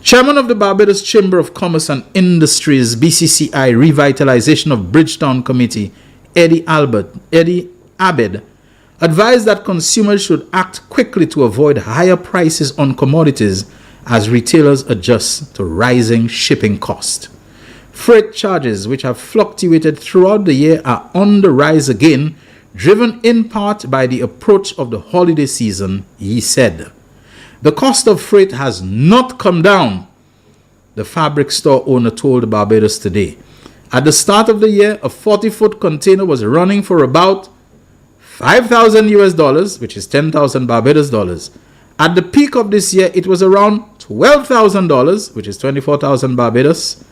Chairman of the Barbados Chamber of Commerce and Industries, BCCI Revitalization of Bridgetown Committee, Eddie Abed, advised that consumers should act quickly to avoid higher prices on commodities as retailers adjust to rising shipping costs. Freight charges, which have fluctuated throughout the year, are on the rise again, driven in part by the approach of the holiday season, he said. The cost of freight has not come down, the fabric store owner told Barbados Today. At the start of the year, a 40-foot container was running for about $5,000 US, which is 10,000 Barbados dollars. At the peak of this year, it was around $12,000, which is 24,000 Barbados.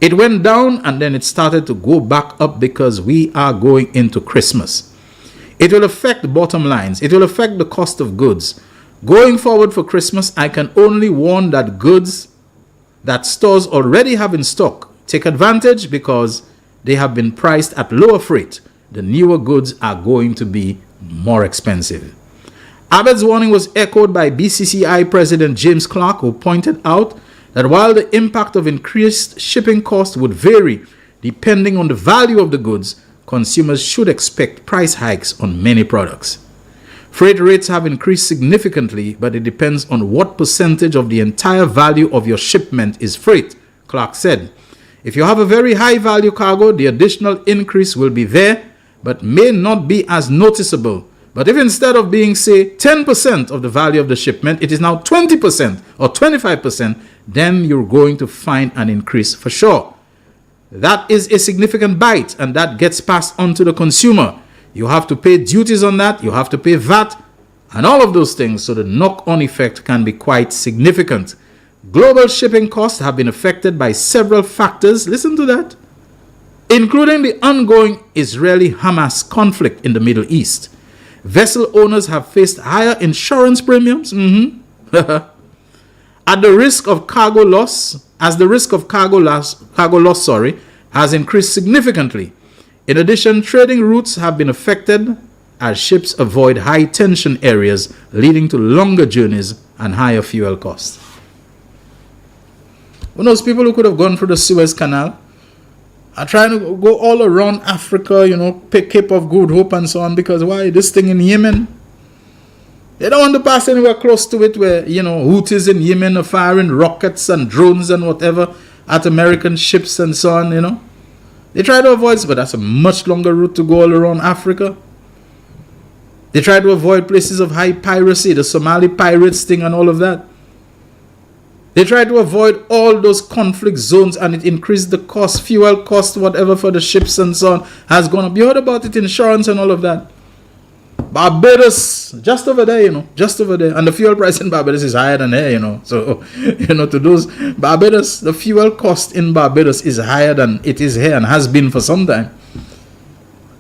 It went down and then it started to go back up because we are going into Christmas. It will affect bottom lines. It will affect the cost of goods. Going forward for Christmas, I can only warn that goods that stores already have in stock take advantage because they have been priced at lower freight. The newer goods are going to be more expensive. Abed's warning was echoed by BCCI President James Clark, who pointed out that while the impact of increased shipping costs would vary depending on the value of the goods, consumers should expect price hikes on many products. Freight rates have increased significantly, but it depends on what percentage of the entire value of your shipment is freight, Clark said. If you have a very high value cargo, the additional increase will be there, but may not be as noticeable. But if instead of being, say, 10% of the value of the shipment, it is now 20% or 25%, then you're going to find an increase for sure. That is a significant bite, and that gets passed on to the consumer. You have to pay duties on that, you have to pay VAT, and all of those things, so the knock-on effect can be quite significant. Global shipping costs have been affected by several factors, listen to that, including the ongoing Israeli-Hamas conflict in the Middle East. Vessel owners have faced higher insurance premiums. As the risk of cargo loss has increased significantly. In addition, trading routes have been affected as ships avoid high tension areas, leading to longer journeys and higher fuel costs. One of those people who could have gone through the Suez Canal are trying to go all around Africa, you know, pick Cape of Good Hope and so on, because why? This thing in Yemen, they don't want to pass anywhere close to it where, you know, Houthis in Yemen are firing rockets and drones and whatever at American ships and so on, you know. They try to avoid it, but that's a much longer route to go all around Africa. They try to avoid places of high piracy, the Somali pirates thing and all of that. They try to avoid all those conflict zones, and it increased the cost, fuel cost, whatever for the ships and so on has gone up. You heard about it, insurance and all of that. Barbados, just over there, you know, just over there. And the fuel price in Barbados is higher than here, you know. So, you know, to those, Barbados, the fuel cost in Barbados is higher than it is here and has been for some time.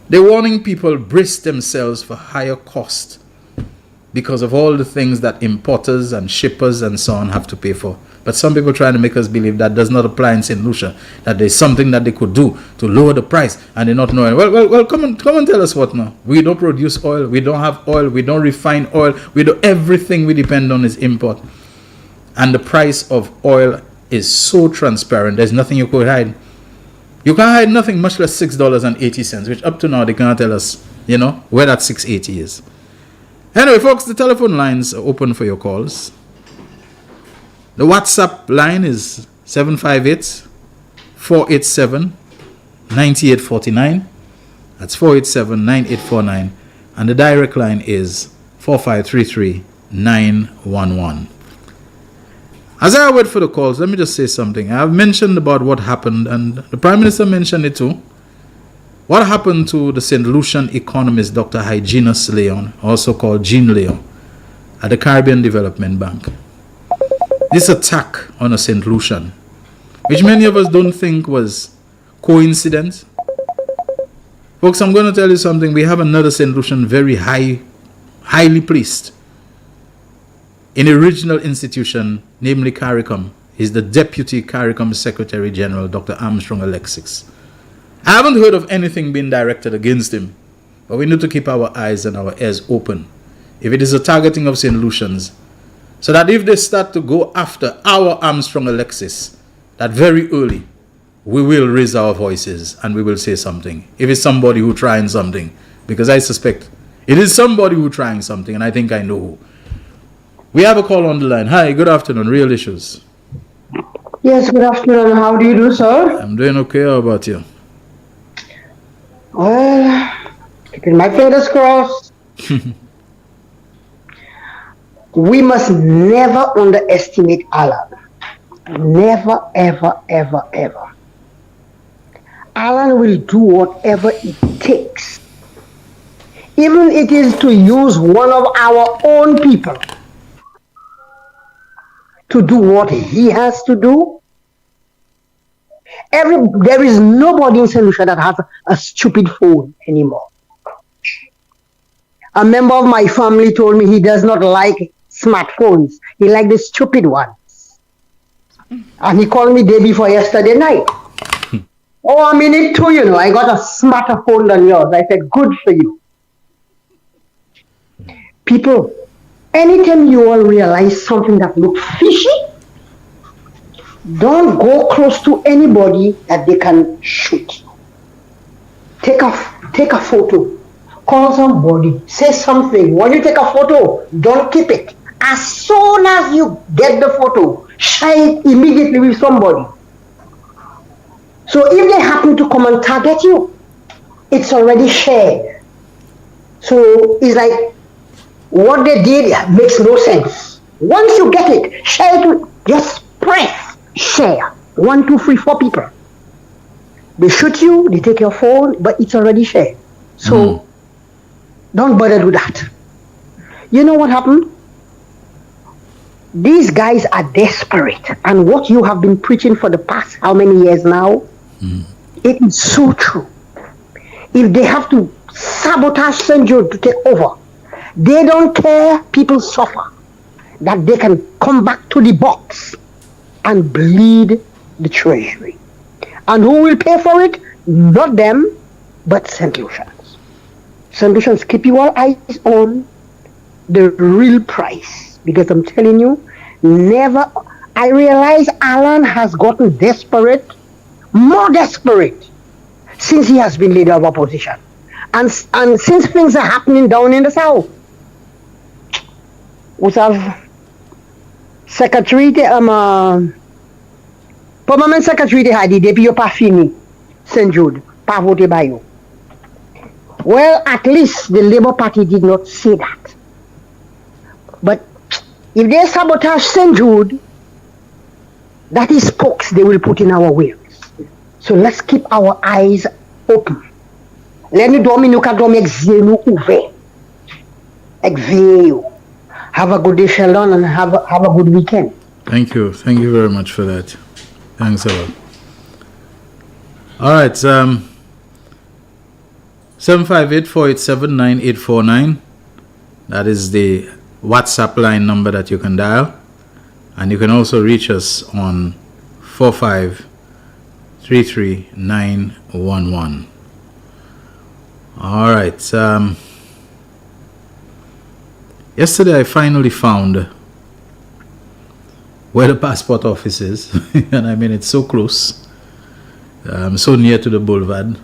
They're warning people brace themselves for higher cost because of all the things that importers and shippers and so on have to pay for. But some people trying to make us believe that does not apply in St. Lucia, that there's something that they could do to lower the price, and they're not knowing. Well, come and tell us what now. We don't produce oil, we don't have oil, we don't refine oil, we do everything we depend on is import. And the price of oil is so transparent, there's nothing you could hide. You can't hide nothing, much less $6.80, which up to now they can't tell us, you know, where that $6.80 is. Anyway, folks, the telephone lines are open for your calls. The WhatsApp line is 758-487-9849. That's 487-9849. And the direct line is 4533-911. As I wait for the calls, let me just say something. I've mentioned about what happened, and the Prime Minister mentioned it too. What happened to the St. Lucian economist Dr. Hyginus Leon, also called Jean Leo, at the Caribbean Development Bank? This attack on a St. Lucian, which many of us don't think was coincidence. Folks, I'm going to tell you something. We have another St. Lucian very highly placed in the regional institution, namely CARICOM. He's the Deputy CARICOM Secretary General, Dr. Armstrong Alexis. I haven't heard of anything being directed against him, but we need to keep our eyes and our ears open if it is a targeting of St. Lucians, so that if they start to go after our Armstrong Alexis, that very early we will raise our voices and we will say something. If it's somebody who trying something, because I suspect it is somebody who trying something, and I think I know who. We have a call on the line. Hi, good afternoon. Real Issues. Yes, good afternoon. How do you do, sir? I'm doing okay. How about you? Well, keeping my fingers crossed. We must never underestimate Alan. Never, ever, ever, ever. Alan will do whatever it takes. Even it is to use one of our own people to do what he has to do. There is nobody in St. Lucia that has a stupid phone anymore. A member of my family told me he does not like smartphones. He likes the stupid ones. And he called me day before yesterday night. Oh, I'm in it too, you know. I got a smarter phone than yours. I said, good for you. People, anytime you all realize something that looks fishy, don't go close to anybody that they can shoot. Take a photo. Call somebody. Say something. When you take a photo, don't keep it. As soon as you get the photo, share it immediately with somebody. So if they happen to come and target you, it's already shared. So it's like what they did makes no sense. Once you get it, share it. Just press share. 1, 2, 3, 4 people. They shoot you, they take your phone, but it's already shared. So don't bother with that. You know what happened? These guys are desperate, and what you have been preaching for the past how many years now, it is so true. If they have to sabotage St. Jude to take over, they don't care people suffer, that they can come back to the box and bleed the treasury. And who will pay for it? Not them, but St. Lucians. St. Lucians, keep your eyes on the real price, because I'm telling you, I realize Alan has gotten desperate, more desperate, since he has been leader of opposition. And since things are happening down in the south, we have permanent secretary a dit depuis yo pas fini St. Jude, pas voté by you. Well, at least the Labour Party did not say that. But if they sabotage St. Jude, that is spokes they will put in our wheels. So let's keep our eyes open. Let nous dormir, nous ka dormir avec yeux nous ouverts. Avec veille. Have a good day, Shelton, and have a good weekend. Thank you. Thank you very much for that. Thanks a lot. All right. 758-487-9849. That is the WhatsApp line number that you can dial. And you can also reach us on 4533-911. All right. Yesterday I finally found where the passport office is. And I mean, it's so close. So near to the boulevard.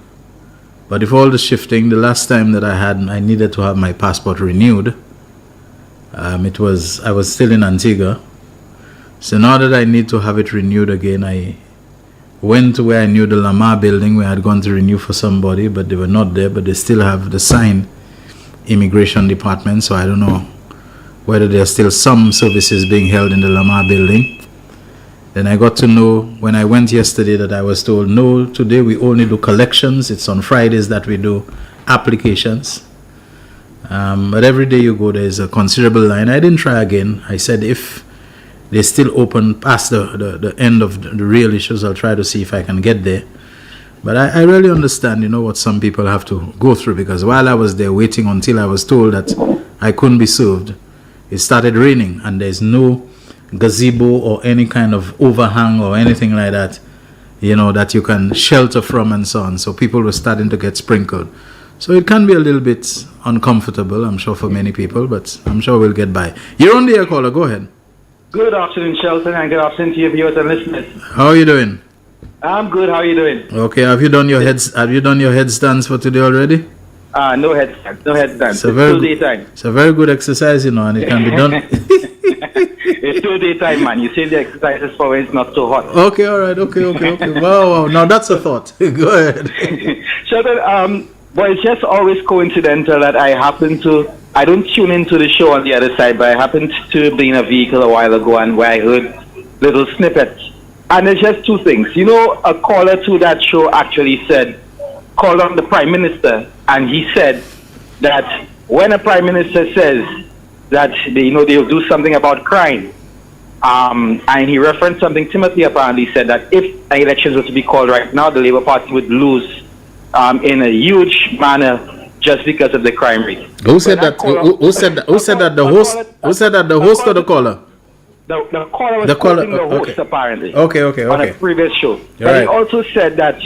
But with all the shifting, the last time that I needed to have my passport renewed, I was still in Antigua. So now that I need to have it renewed again, I went to where I knew the Lamar building where I had gone to renew for somebody, but they were not there, but they still have the signed immigration department, so I don't know whether there are still some services being held in the Lamar building. Then I got to know when I went yesterday that I was told, no, today we only do collections. It's on Fridays that we do applications. But every day you go, there's a considerable line. I didn't try again. I said if they still open past the end of the real issues, I'll try to see if I can get there. But I really understand, what some people have to go through, because while I was there waiting until I was told that I couldn't be served, it started raining and there's no gazebo or any kind of overhang or anything like that, that you can shelter from and so on. So people were starting to get sprinkled. So it can be a little bit uncomfortable, I'm sure, for many people, but I'm sure we'll get by. You're on the air, caller. Go ahead. Good afternoon, Shelton, and good afternoon to your viewers and listeners. How are you doing? I'm good. How are you doing? Okay. Have you done your headstands for today already? No headstand. No headstand. It's a very daytime. It's a very good exercise, and it can be done. It's still daytime, man. You say the exercises for when it's not so hot. Okay. All right. Okay. Wow. Now that's a thought. Go ahead. Shelton, well, it's just always coincidental that I don't tune into the show on the other side, but I happened to be in a vehicle a while ago and where I heard little snippets. And there's just two things. A caller to that show actually called on the Prime Minister, and he said that when a Prime Minister says that they'll do something about crime, and he referenced something Timothy apparently said that if elections were to be called right now, the Labour Party would lose in a huge manner just because of the crime rate. Who said that? Who said that? Who said that? The host? Who said that? The host or the caller? The caller was quoting the host, okay. apparently. Okay. On a previous show. But right. he also said that,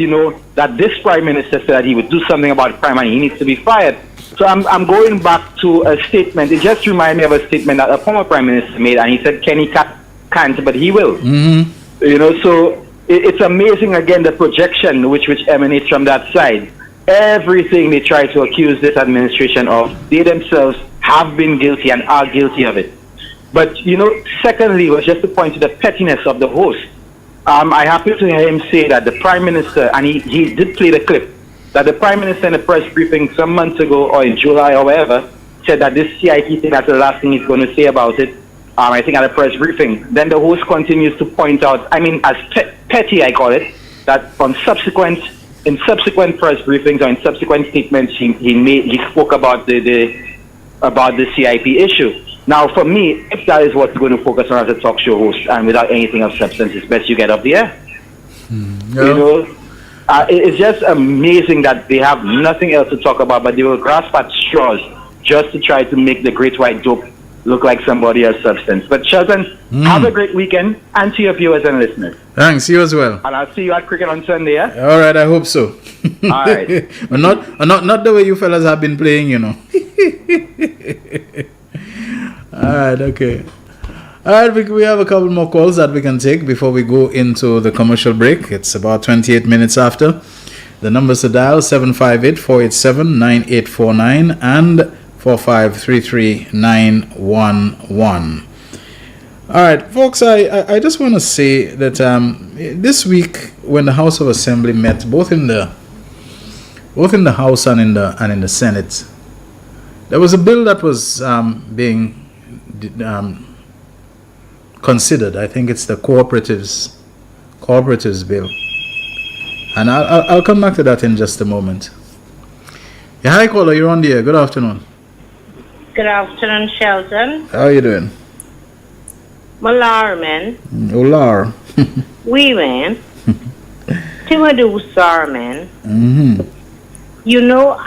that this Prime Minister said that he would do something about crime and he needs to be fired. So I'm going back to a statement. It just reminded me of a statement that a former Prime Minister made, and he said Kenny can't, but he will. Mm-hmm. So it's amazing, again, the projection which emanates from that side. Everything they try to accuse this administration of, they themselves have been guilty and are guilty of it. But, secondly, was just to point to the pettiness of the host. I happened to hear him say that the Prime Minister, and he did play the clip, that the Prime Minister in a press briefing some months ago, or in July or whatever, said that this CIP thing, that's the last thing he's going to say about it, I think at a press briefing. Then the host continues to point out, as petty I call it, that in subsequent press briefings or in subsequent statements he spoke about the CIP issue. Now, for me, if that is what we're going to focus on as a talk show host, and without anything of substance, it's best you get up the air. It's just amazing that they have nothing else to talk about, but they will grasp at straws just to try to make the great white dope look like somebody has substance. But Shelton, have a great weekend, and to your viewers and listeners. Thanks, you as well. And I'll see you at cricket on Sunday, yeah? All right, I hope so. All right. But not the way you fellas have been playing, All right, okay. All right, we have a couple more calls that we can take before we go into the commercial break. It's about 28 minutes after. The numbers to dial 758-487-9849 and 4533-911. All right, folks, I just want to say that this week when the House of Assembly met, both in the House and in the Senate, there was a bill that was being considered. I think it's the cooperatives bill, and I'll come back to that in just a moment. Yeah, hi caller, you're on the air. Good afternoon. Good afternoon, Shelton. How are you doing? Malar, man. Olar. We, man. Timadu, sir, man. Mm-hmm.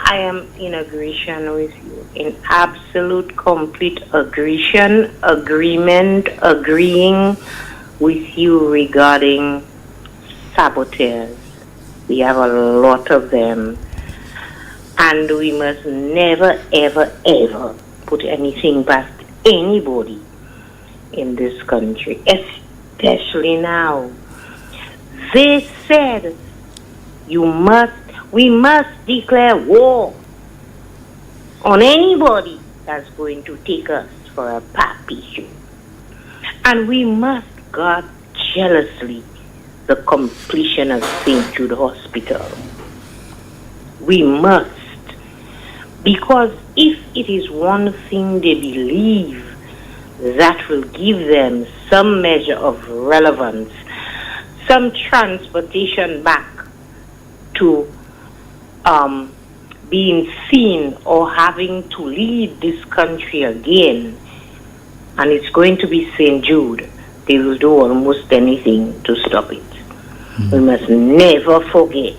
I am in agreement with you. In absolute, complete agreement agreeing with you regarding saboteurs. We have a lot of them. And we must never, ever, ever put anything past anybody in this country, especially now. They said we must declare war on anybody that's going to take us for a puppy show. And we must guard jealously the completion of St. Jude Hospital. We must, because if it is one thing they believe that will give them some measure of relevance, some transportation back to being seen or having to lead this country again, and it's going to be St. Jude, they will do almost anything to stop it. We must never forget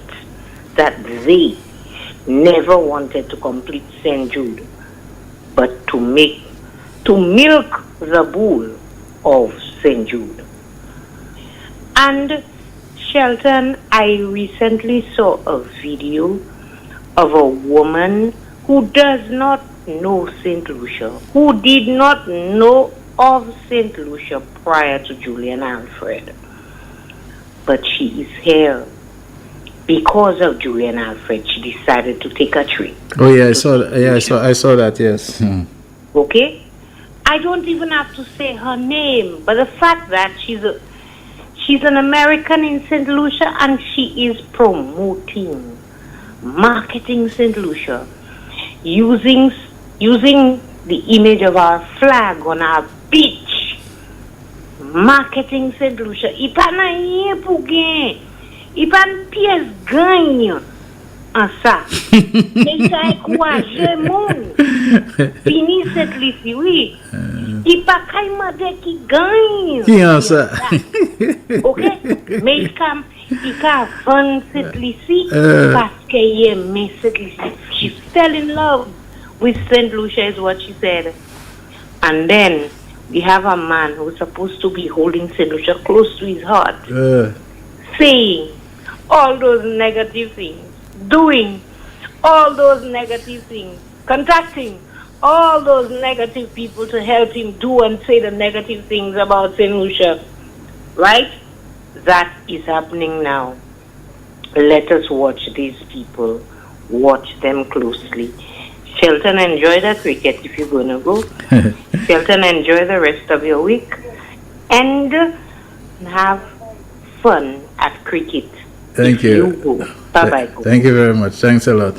that they never wanted to complete St. Jude, but to milk the bull of St. Jude. And Shelton, I recently saw a video of a woman who does not know St. Lucia, who did not know of St. Lucia prior to Julian Alfred. But she is here because of Julian Alfred. She decided to take a trip. Oh yeah, I saw that. Yeah, I saw that. Yes. Okay, I don't even have to say her name, but the fact that she's an American in St. Lucia and she is marketing St. Lucia, using the image of our flag on our beach. Marketing St. Lucia. Ipa na ye pou gen. Ipa pièce gagne. En ça. Mais ça encourage moun. Fini cette liste, oui. Ipa kaimade qui gagne. Qui en ça? Ok? Mais il can vendre cette liste parce qu'il aime cette liste. She fell in love with St. Lucia is what she said. And then we have a man who's supposed to be holding St. Lucia close to his heart, saying all those negative things, doing all those negative things, contacting all those negative people to help him do and say the negative things about St. Lucia. Right? That is happening now. Let us watch these people. Watch them closely. Shelton, enjoy the cricket if you're going to go. Shelton, enjoy the rest of your week. And have fun at cricket. Thank you. Bye-bye. Thank you very much. Thanks a lot.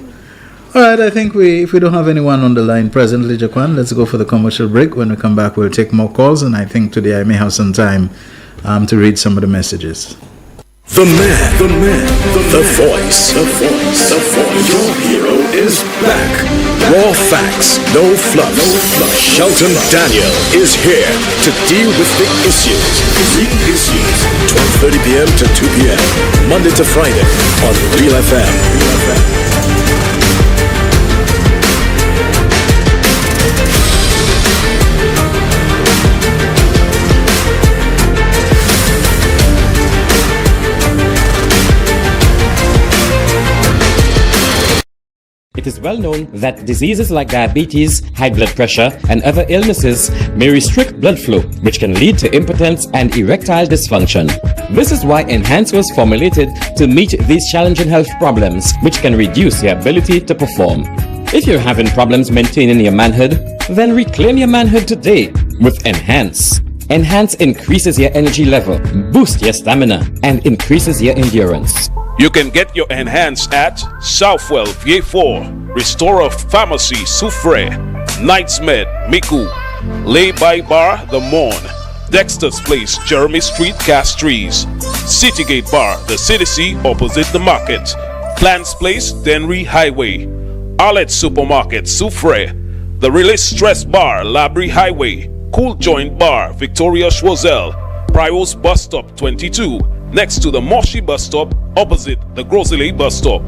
All right, I think if we don't have anyone on the line presently, Jaquan, let's go for the commercial break. When we come back, we'll take more calls. And I think today I may have some time to read some of the messages. The voice. Your hero is back. Raw facts, no fluff. Shelton Daniel is here to deal with the issues. 12:30 p.m. to 2 p.m. Monday to Friday on Real FM. It is well known that diseases like diabetes, high blood pressure, and other illnesses may restrict blood flow, which can lead to impotence and erectile dysfunction. This is why Enhance was formulated to meet these challenging health problems, which can reduce your ability to perform. If you're having problems maintaining your manhood, then reclaim your manhood today with Enhance. Enhance increases your energy level, boosts your stamina, and increases your endurance. You can get your Enhance at Southwell VA4, Restorer Pharmacy Soufre, Knights Med Miku, Lay by Bar The Morn, Dexter's Place Jeremy Street Castries, Citygate Bar The CDC opposite the market, Plants Place Denry Highway, Arlette Supermarket Soufre, The Release Stress Bar Labrie Highway, Cool Joint Bar Victoria Schwazel, Prios Bus Stop 22, next to the Moshi Bus Stop opposite the Grosile Bus Stop.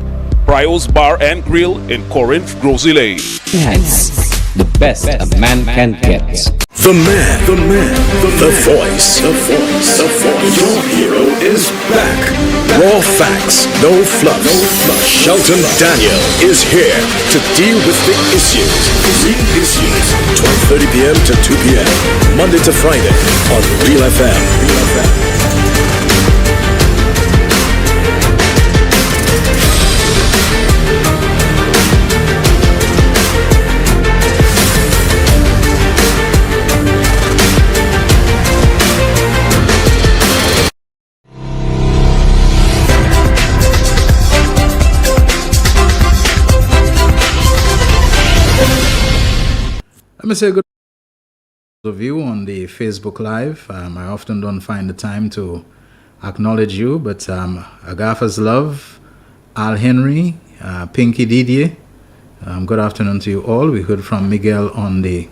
Prios Bar and Grill in Corinth, Grosile. Enhance, the best a man can get. The voice. Your hero is back. Raw facts, no fluff. Shelton Daniel is here to deal with the issues. 12:30 p.m. to 2 p.m. Monday to Friday on Real FM. Let me say good of you on the Facebook Live. I often don't find the time to acknowledge you, but Agatha's Love, Al Henry, Pinky Didier, good afternoon to you all. We heard from Miguel on the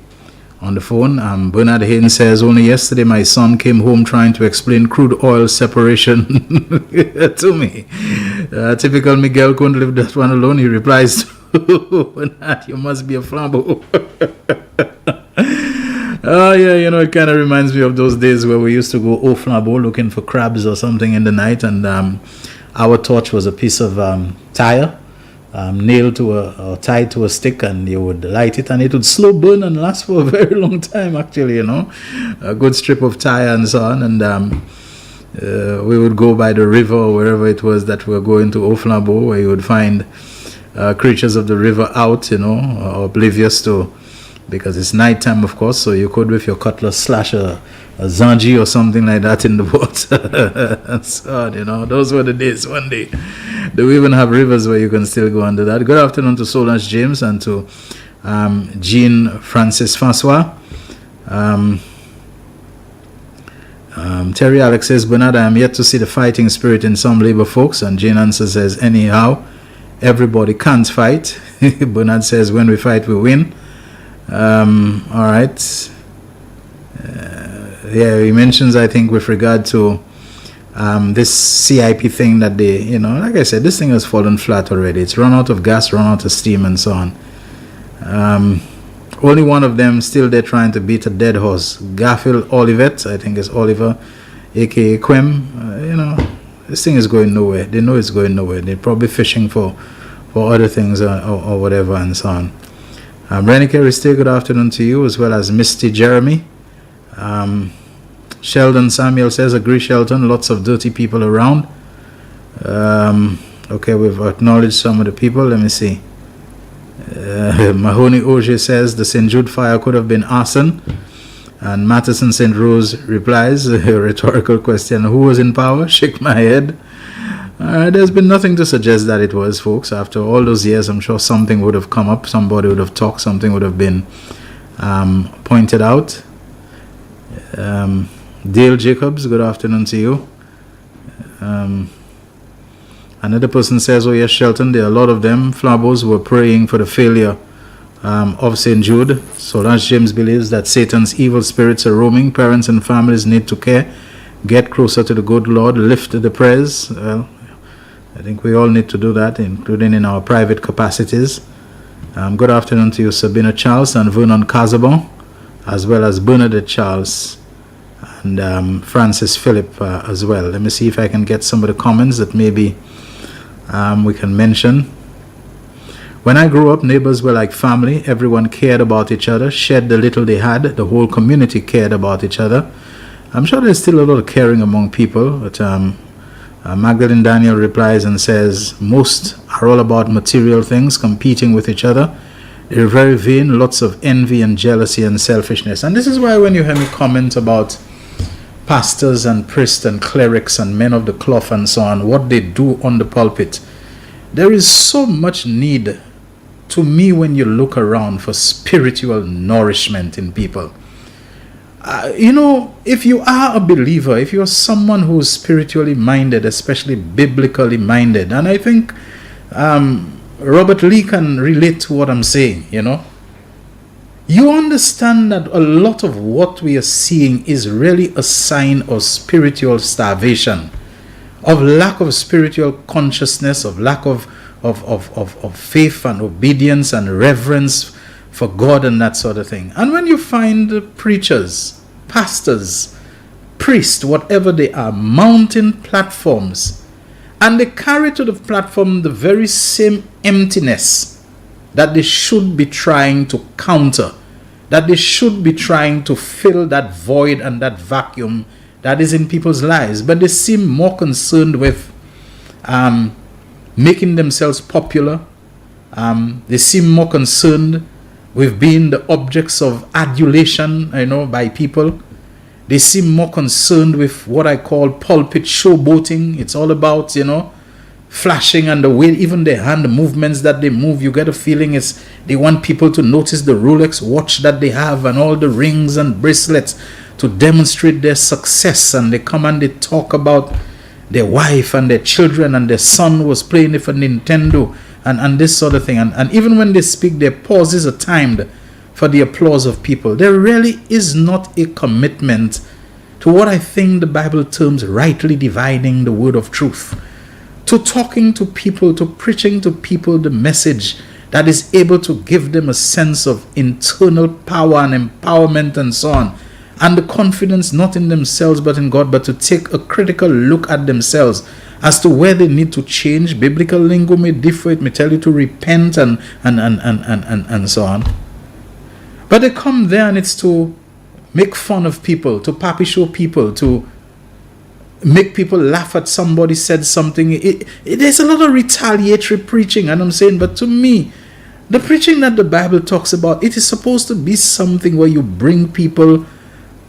phone. Bernard Haynes says, only yesterday my son came home trying to explain crude oil separation to me. Typical Miguel couldn't leave that one alone. He replies, Bernard, you must be a flambeau. Oh yeah, it kind of reminds me of those days where we used to go au flambeau looking for crabs or something in the night, and our torch was a piece of tire nailed to or tied to a stick, and you would light it and it would slow burn and last for a very long time actually, a good strip of tire and so on. And we would go by the river or wherever it was that we were going to au flambeau, where you would find creatures of the river out, oblivious to, because it's nighttime of course, so you could with your cutlass slash a zanji or something like that in the water. And so on, those were the days. One day do we even have rivers where you can still go under that? Good afternoon to Solange James and to Jean Francis Francois. Terry Alex says, Bernard, I am yet to see the fighting spirit in some labor folks. And Jane answer says, anyhow, everybody can't fight. Bernard says, when we fight we win. All right. He mentions, I think, with regard to this CIP thing that they, like I said, this thing has fallen flat already. It's run out of gas, run out of steam, and so on. Only one of them still there trying to beat a dead horse. Garfield Olivet, I think it's Oliver, aka Quem. This thing is going nowhere. They know it's going nowhere. They're probably fishing for other things or whatever and so on. Renike Riste, good afternoon to you, as well as Misty Jeremy. Sheldon Samuel says, agree Shelton, lots of dirty people around. Okay, we've acknowledged some of the people. Let me see. Mahoney Oje says the St. Jude fire could have been arson. And Matheson St. Rose replies, a rhetorical question, who was in power? Shake my head. There's been nothing to suggest that it was, folks. After all those years, I'm sure something would have come up, somebody would have talked, something would have been pointed out. Dale Jacobs, good afternoon to you. Another person says, oh yes, Shelton, there are a lot of them, flambeaus, who were praying for the failure of St. Jude. Solange James believes that Satan's evil spirits are roaming. Parents and families need to care, get closer to the good Lord, lift the prayers. Well, I think we all need to do that, including in our private capacities. Good afternoon to you, Sabina Charles and Vernon Casabon, as well as Bernadette Charles and Francis Phillip as well. Let me see if I can get some of the comments that maybe we can mention. When I grew up, neighbors were like family. Everyone cared about each other, shared the little they had. The whole community cared about each other. I'm sure there's still a lot of caring among people, but Magdalene Daniel replies and says, most are all about material things, competing with each other. They're very vain, lots of envy and jealousy and selfishness. And this is why when you hear me comment about pastors and priests and clerics and men of the cloth and so on, what they do on the pulpit, there is so much need to me when you look around for spiritual nourishment in people. If you are a believer, if you're someone who's spiritually minded, especially biblically minded, and I think Robert Lee can relate to what I'm saying, you understand that a lot of what we are seeing is really a sign of spiritual starvation, of lack of spiritual consciousness, of lack of faith and obedience and reverence for God and that sort of thing. And when you find preachers, pastors, priests, whatever they are, mounting platforms, and they carry to the platform the very same emptiness that they should be trying to counter, that they should be trying to fill that void and that vacuum that is in people's lives, but they seem more concerned with making themselves popular. They seem more concerned with being the objects of adulation, by people. They seem more concerned with what I call pulpit showboating. It's all about, flashing and the way even their hand movements that they move, you get a feeling it's they want people to notice the Rolex watch that they have and all the rings and bracelets to demonstrate their success. And they come and they talk about their wife and their children, and their son was playing it for Nintendo and this sort of thing. And even when they speak, their pauses are timed for the applause of people. There really is not a commitment to what I think the Bible terms rightly dividing the word of truth, to talking to people, to preaching to people the message that is able to give them a sense of internal power and empowerment and so on, and the confidence not in themselves but in God, but to take a critical look at themselves as to where they need to change. Biblical lingo may differ. It may tell you to repent and so on. But they come there and it's to make fun of people, to pappy show people, to make people laugh at somebody said something. There's a lot of retaliatory preaching, and I'm saying, but to me, the preaching that the Bible talks about, it is supposed to be something where you bring people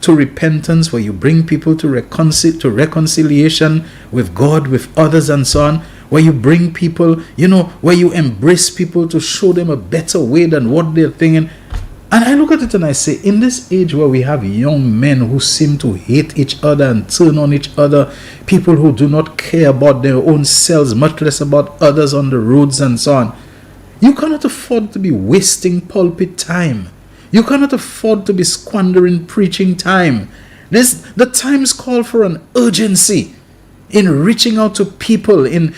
to repentance, where you bring people to reconciliation with God, with others and so on, where you bring people, where you embrace people to show them a better way than what they're thinking. And I look at it and I say, in this age where we have young men who seem to hate each other and turn on each other, people who do not care about their own selves, much less about others on the roads and so on, you cannot afford to be wasting pulpit time. You cannot afford to be squandering preaching time. The times call for an urgency in reaching out to people, in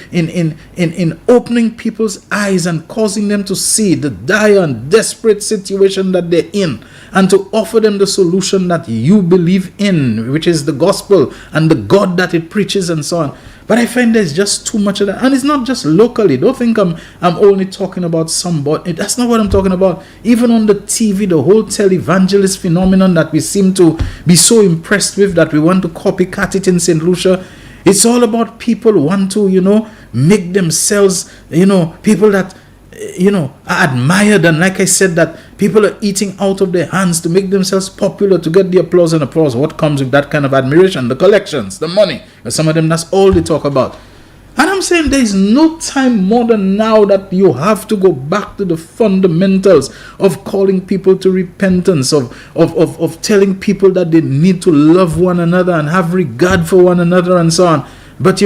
opening people's eyes and causing them to see the dire and desperate situation that they're in, and to offer them the solution that you believe in, which is the gospel and the God that it preaches and so on. But I find there's just too much of that. And it's not just locally. Don't think I'm only talking about somebody. That's not what I'm talking about. Even on the TV, the whole televangelist phenomenon that we seem to be so impressed with that we want to copycat it in St. Lucia. It's all about people want to, make themselves, people that, are admired. And like I said, that people are eating out of their hands to make themselves popular, to get the applause and applause. What comes with that kind of admiration? The collections, the money. And some of them, that's all they talk about. And I'm saying there is no time more than now that you have to go back to the fundamentals of calling people to repentance, of telling people that they need to love one another and have regard for one another and so on. But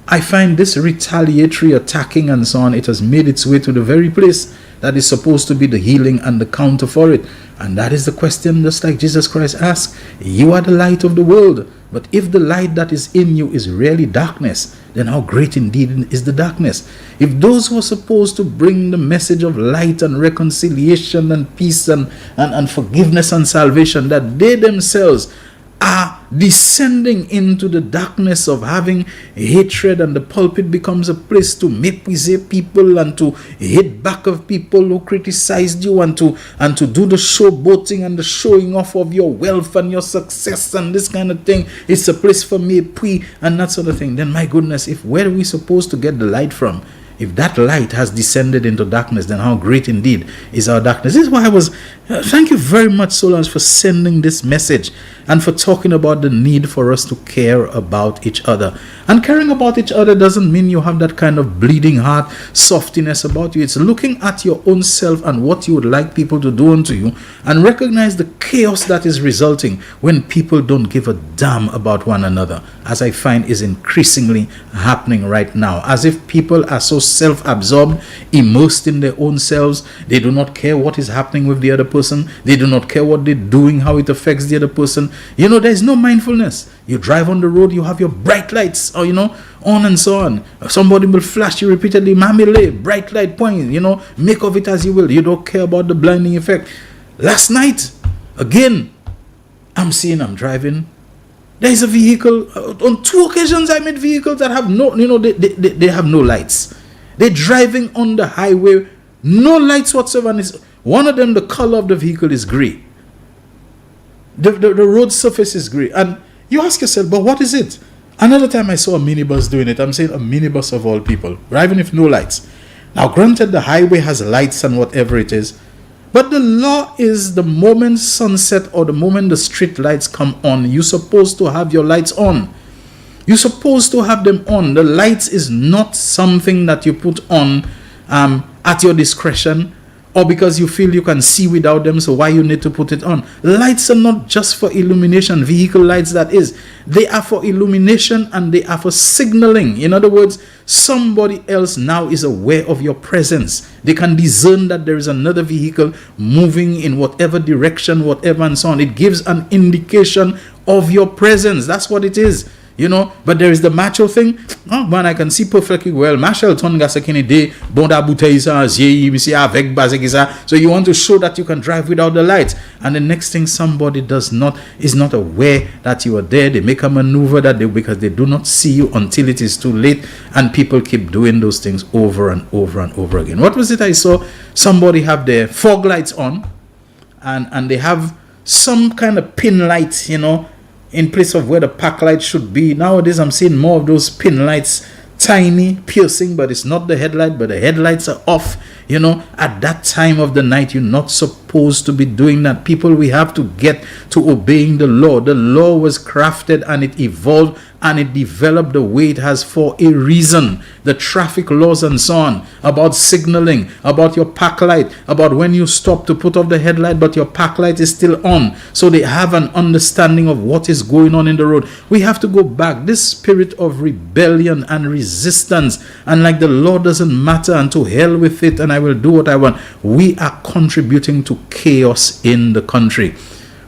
I find this retaliatory attacking and so on, it has made its way to the very place that is supposed to be the healing and the counter for it. And that is the question, just like Jesus Christ asked, you are the light of the world. But if the light that is in you is really darkness, then how great indeed is the darkness. If those who are supposed to bring the message of light and reconciliation and peace and forgiveness and salvation, that they themselves are descending into the darkness of having hatred, and the pulpit becomes a place to méprisé people and to hit back of people who criticized you and to do the showboating and the showing off of your wealth and your success and this kind of thing. It's a place for mépris and that sort of thing. Then my goodness, if where are we supposed to get the light from? If that light has descended into darkness, then how great indeed is our darkness. This is why I was, thank you very much, Solange, for sending this message and for talking about the need for us to care about each other. And caring about each other doesn't mean you have that kind of bleeding heart, softiness about you. It's looking at your own self and what you would like people to do unto you, and recognize the chaos that is resulting when people don't give a damn about one another, as I find is increasingly happening right now. As if people are so self-absorbed, immersed in their own selves. They do not care what is happening with the other person. They do not care what they're doing, how it affects the other person. There's no mindfulness. You drive on the road, you have your bright lights, or on and so on. Somebody will flash you repeatedly, mamile, bright light point, make of it as you will. You don't care about the blinding effect. Last night, again, I'm driving. There's a vehicle, on 2 occasions I met vehicles that have no, they have no lights. They're driving on the highway, no lights whatsoever. And one of them, the color of the vehicle is gray. The road surface is gray. And you ask yourself, but what is it? Another time I saw a minibus doing it. I'm saying a minibus of all people, driving with no lights. Now, granted, the highway has lights and whatever it is, but the law is the moment sunset or the moment the street lights come on, you're supposed to have your lights on. You're supposed to have them on. The lights is not something that you put on at your discretion, or because you feel you can see without them, so why you need to put it on. Lights are not just for illumination, vehicle lights that is. They are for illumination and they are for signaling. In other words, somebody else now is aware of your presence. They can discern that there is another vehicle moving in whatever direction, whatever, and so on. It gives an indication of your presence. That's what it is. You know, but there is the macho thing. Oh man, I can see perfectly well. Shelton gasa Kennedy, bonda bouteille so you want to show that you can drive without the lights. And the next thing somebody is not aware that you are there. They make a maneuver because they do not see you until it is too late. And people keep doing those things over and over and over again. What was it I saw? Somebody have their fog lights on and they have some kind of pin light, you know, in place of where the park light should be. Nowadays, I'm seeing more of those pin lights, tiny, piercing, but it's not the headlight, but the headlights are off. You know, at that time of the night, you're not supposed to be doing that. People, we have to get to obeying the law. The law was crafted and it evolved and it developed the way it has for a reason. The traffic laws and so on, about signaling, about your park light, about when you stop to put off the headlight but your park light is still on. So they have an understanding of what is going on in the road. We have to go back. This spirit of rebellion and resistance and like the law doesn't matter and to hell with it and I will do what I want. We are contributing to chaos in the country.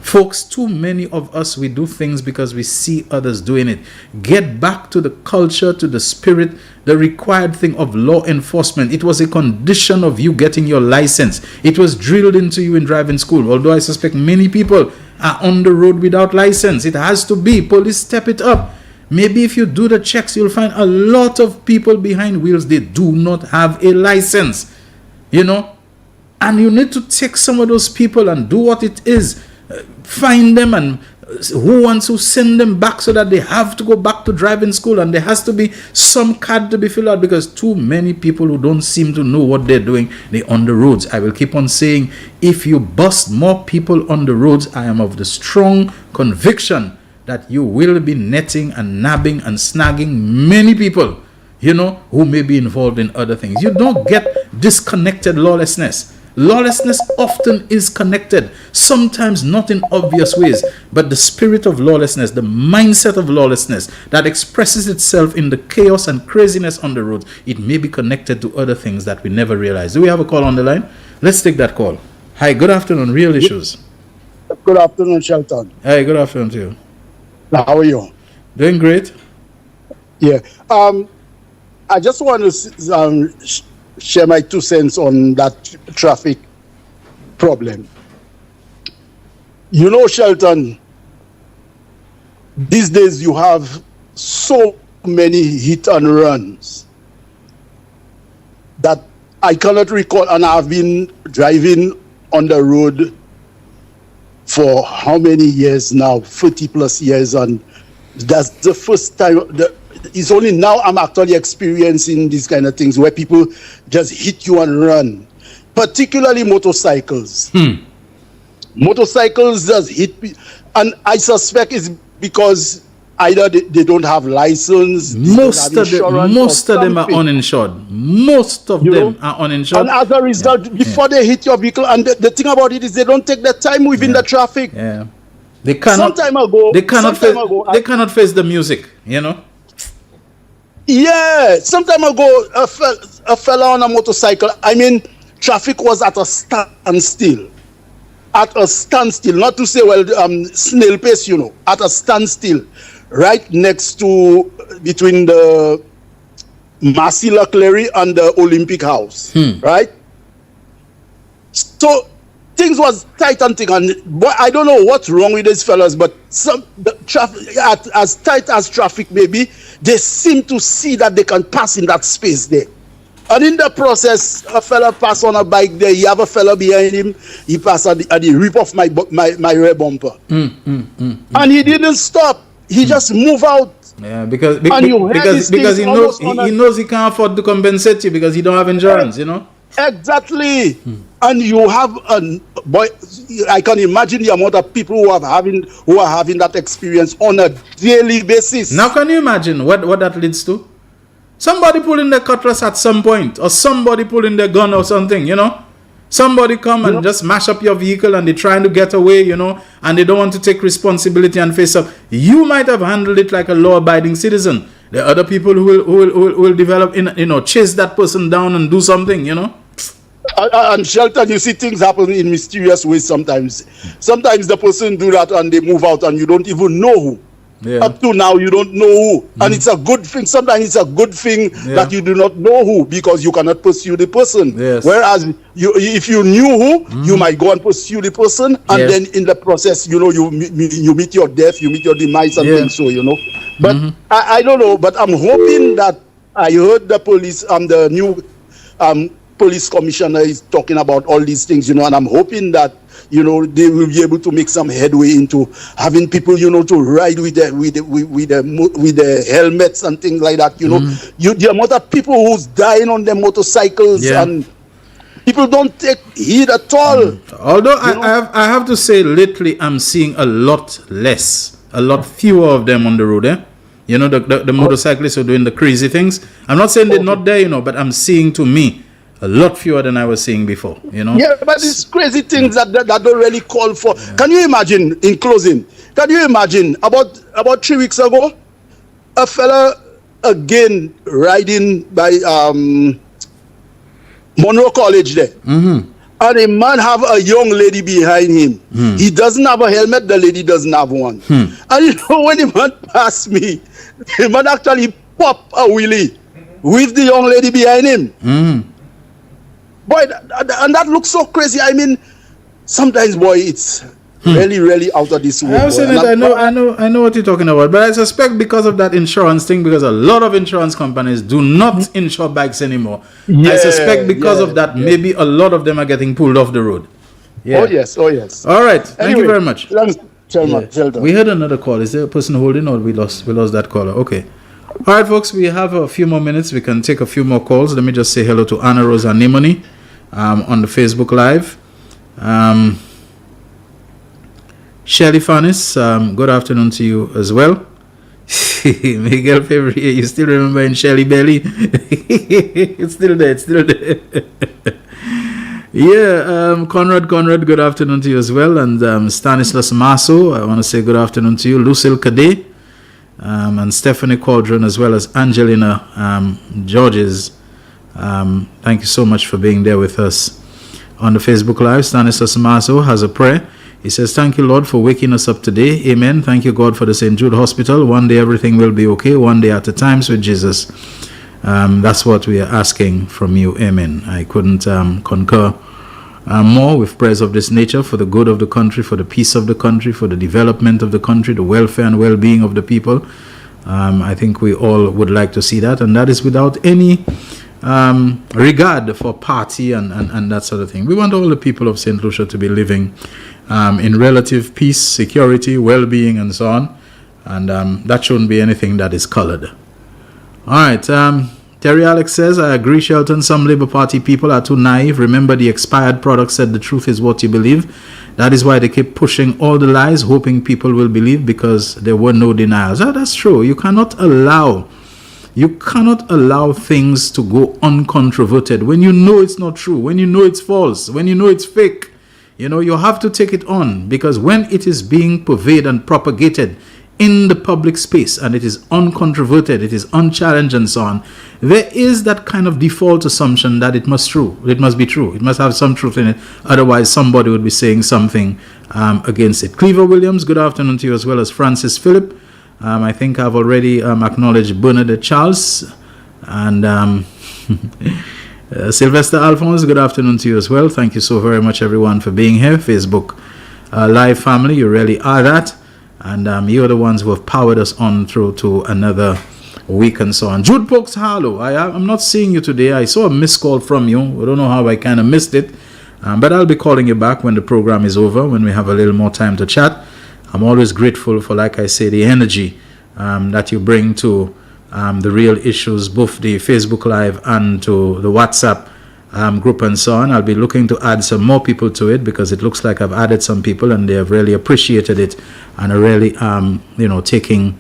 Folks, too many of us, we do things because we see others doing it. Get back to the culture, to the spirit, the required thing of law enforcement. It was a condition of you getting your license. It was drilled into you in driving school. Although I suspect many people are on the road without license. It has to be. Police step it up. Maybe if you do the checks, you'll find a lot of people behind wheels, they do not have a license. You know? And you need to take some of those people and do what it is. Find them and who wants to send them back so that they have to go back to driving school and there has to be some card to be filled out because too many people who don't seem to know what they're doing, they're on the roads. I will keep on saying, if you bust more people on the roads, I am of the strong conviction that you will be netting and nabbing and snagging many people, you know, who may be involved in other things. You don't get disconnected lawlessness. Lawlessness often is connected, sometimes not in obvious ways, but the spirit of lawlessness, the mindset of lawlessness that expresses itself in the chaos and craziness on the road, it may be connected to other things that we never realize. Do we have a call on the line? Let's take that call. Hi, good afternoon, Real Issues. Good afternoon, Shelton. Hi, good afternoon to you. How are you? Doing great. Yeah. I just want to share my 2 cents on that traffic problem. You know, Shelton, these days you have so many hit and runs that I cannot recall, and I've been driving on the road for how many years now? 40 plus years, and that's the first time. It's only now I'm actually experiencing these kind of things where people just hit you and run, particularly motorcycles. Motorcycles just hit, and I suspect it's because either they don't have license. Most of them are uninsured. Most of them are uninsured. And as a result, before they hit your vehicle, and the thing about it is they don't take the time within the traffic. Yeah, they cannot. They cannot face the music. You know. Yeah, some time ago, a fella on a motorcycle, I mean, traffic was at a standstill. At a standstill, not to say, well, snail pace, you know, at a standstill, right next to, between the Massey Leclerc and the Olympic House, right? So, things was tight and thick, and I don't know what's wrong with these fellas, but the traffic, as tight as traffic may be, they seem to see that they can pass in that space there. And in the process, a fella pass on a bike there, you have a fella behind him, he passed and he rip off my rear bumper. And he didn't stop, he just moved out. Yeah, because he knows he can't afford to compensate you because he don't have insurance, you know. Exactly. And you have a boy, I can imagine the amount of people who are having that experience on a daily basis. Now, can you imagine what that leads to? Somebody pulling their cutlass at some point, or somebody pulling their gun or something, Somebody come and just mash up your vehicle and they're trying to get away, and they don't want to take responsibility and face up. You might have handled it like a law-abiding citizen. There are other people who will develop, chase that person down and do something, And Shelton, you see things happen in mysterious ways sometimes. Sometimes the person do that and they move out and you don't even know who. Yeah. Up to now, you don't know who. And it's a good thing. Sometimes it's a good thing that you do not know who, because you cannot pursue the person. Yes. Whereas if you knew who, you might go and pursue the person. And then in the process, you meet your death, you meet your demise and things so, But I don't know, but I'm hoping that I heard the police, the new police commissioner is talking about all these things, and I'm hoping that they will be able to make some headway into having people, to ride with the helmets and things like that. The amount of people who's dying on their motorcycles and people don't take heed at all. Although I have to say, lately I'm seeing a lot fewer of them on the road. The motorcyclists are doing the crazy things. I'm not saying they're not there, but I'm seeing, to me, a lot fewer than I was seeing before, Yeah, but it's crazy things that don't really call for. Yeah. Can you imagine, in closing, about 3 weeks ago, a fella again riding by Monroe College there. And a man have a young lady behind him. He doesn't have a helmet, the lady doesn't have one. And when the man passed me, the man actually popped a wheelie with the young lady behind him. Boy, and that looks so crazy. I mean, sometimes, boy, it's really, really out of this world. I know what you're talking about, but I suspect because of that insurance thing, because a lot of insurance companies do not insure bikes anymore. I suspect because of that, maybe a lot of them are getting pulled off the road. Yeah. Oh yes. All right. Thank you very much. Shelton. We had another call. Is there a person holding, or we lost that caller? Okay. All right, folks. We have a few more minutes. We can take a few more calls. Let me just say hello to Anna Rosa Nimoni on the Facebook Live. Shelly Fanis, good afternoon to you as well. Miguel Fevrier, you still remembering Shelly Belly? It's still there. Yeah, Conrad, good afternoon to you as well. And Stanislas Masso, I want to say good afternoon to you. Lucille Cadet, and Stephanie Cauldron, as well as Angelina Georges. Thank you so much for being there with us on the Facebook Live. Stanislas Masso has a prayer. He says, thank you, Lord, for waking us up today. Amen. Thank you, God, for the St. Jude Hospital. One day everything will be okay. One day at a time with Jesus. That's what we are asking from you. Amen. I couldn't concur more with prayers of this nature for the good of the country, for the peace of the country, for the development of the country, the welfare and well-being of the people. I think we all would like to see that, and that is without any regard for party and that sort of thing. We want all the people of St. Lucia to be living in relative peace, security, well-being, and so on. And that shouldn't be anything that is colored. All right. Terry Alex says, I agree, Shelton. Some Labour Party people are too naive. Remember, the expired product said the truth is what you believe. That is why they keep pushing all the lies, hoping people will believe, because there were no denials. That's true. You cannot allow things to go uncontroverted when you know it's not true, when you know it's false, when you know it's fake. You have to take it on, because when it is being purveyed and propagated in the public space and it is uncontroverted, it is unchallenged and so on, there is that kind of default assumption that it must be true. It must have some truth in it. Otherwise, somebody would be saying something against it. Cleaver Williams, good afternoon to you, as well as Francis Phillip. I think I've already acknowledged Bernadette Charles and Sylvester Alphonse, good afternoon to you as well. Thank you so very much, everyone, for being here. Facebook Live family, you really are that. And you're the ones who have powered us on through to another week and so on. Jude Pokes Harlow, I'm not seeing you today. I saw a missed call from you. I don't know how I kind of missed it. But I'll be calling you back when the program is over, when we have a little more time to chat. I'm always grateful for, like I say, the energy that you bring to the real issues, both the Facebook Live and to the WhatsApp group and so on. I'll be looking to add some more people to it because it looks like I've added some people and they have really appreciated it and are really, taking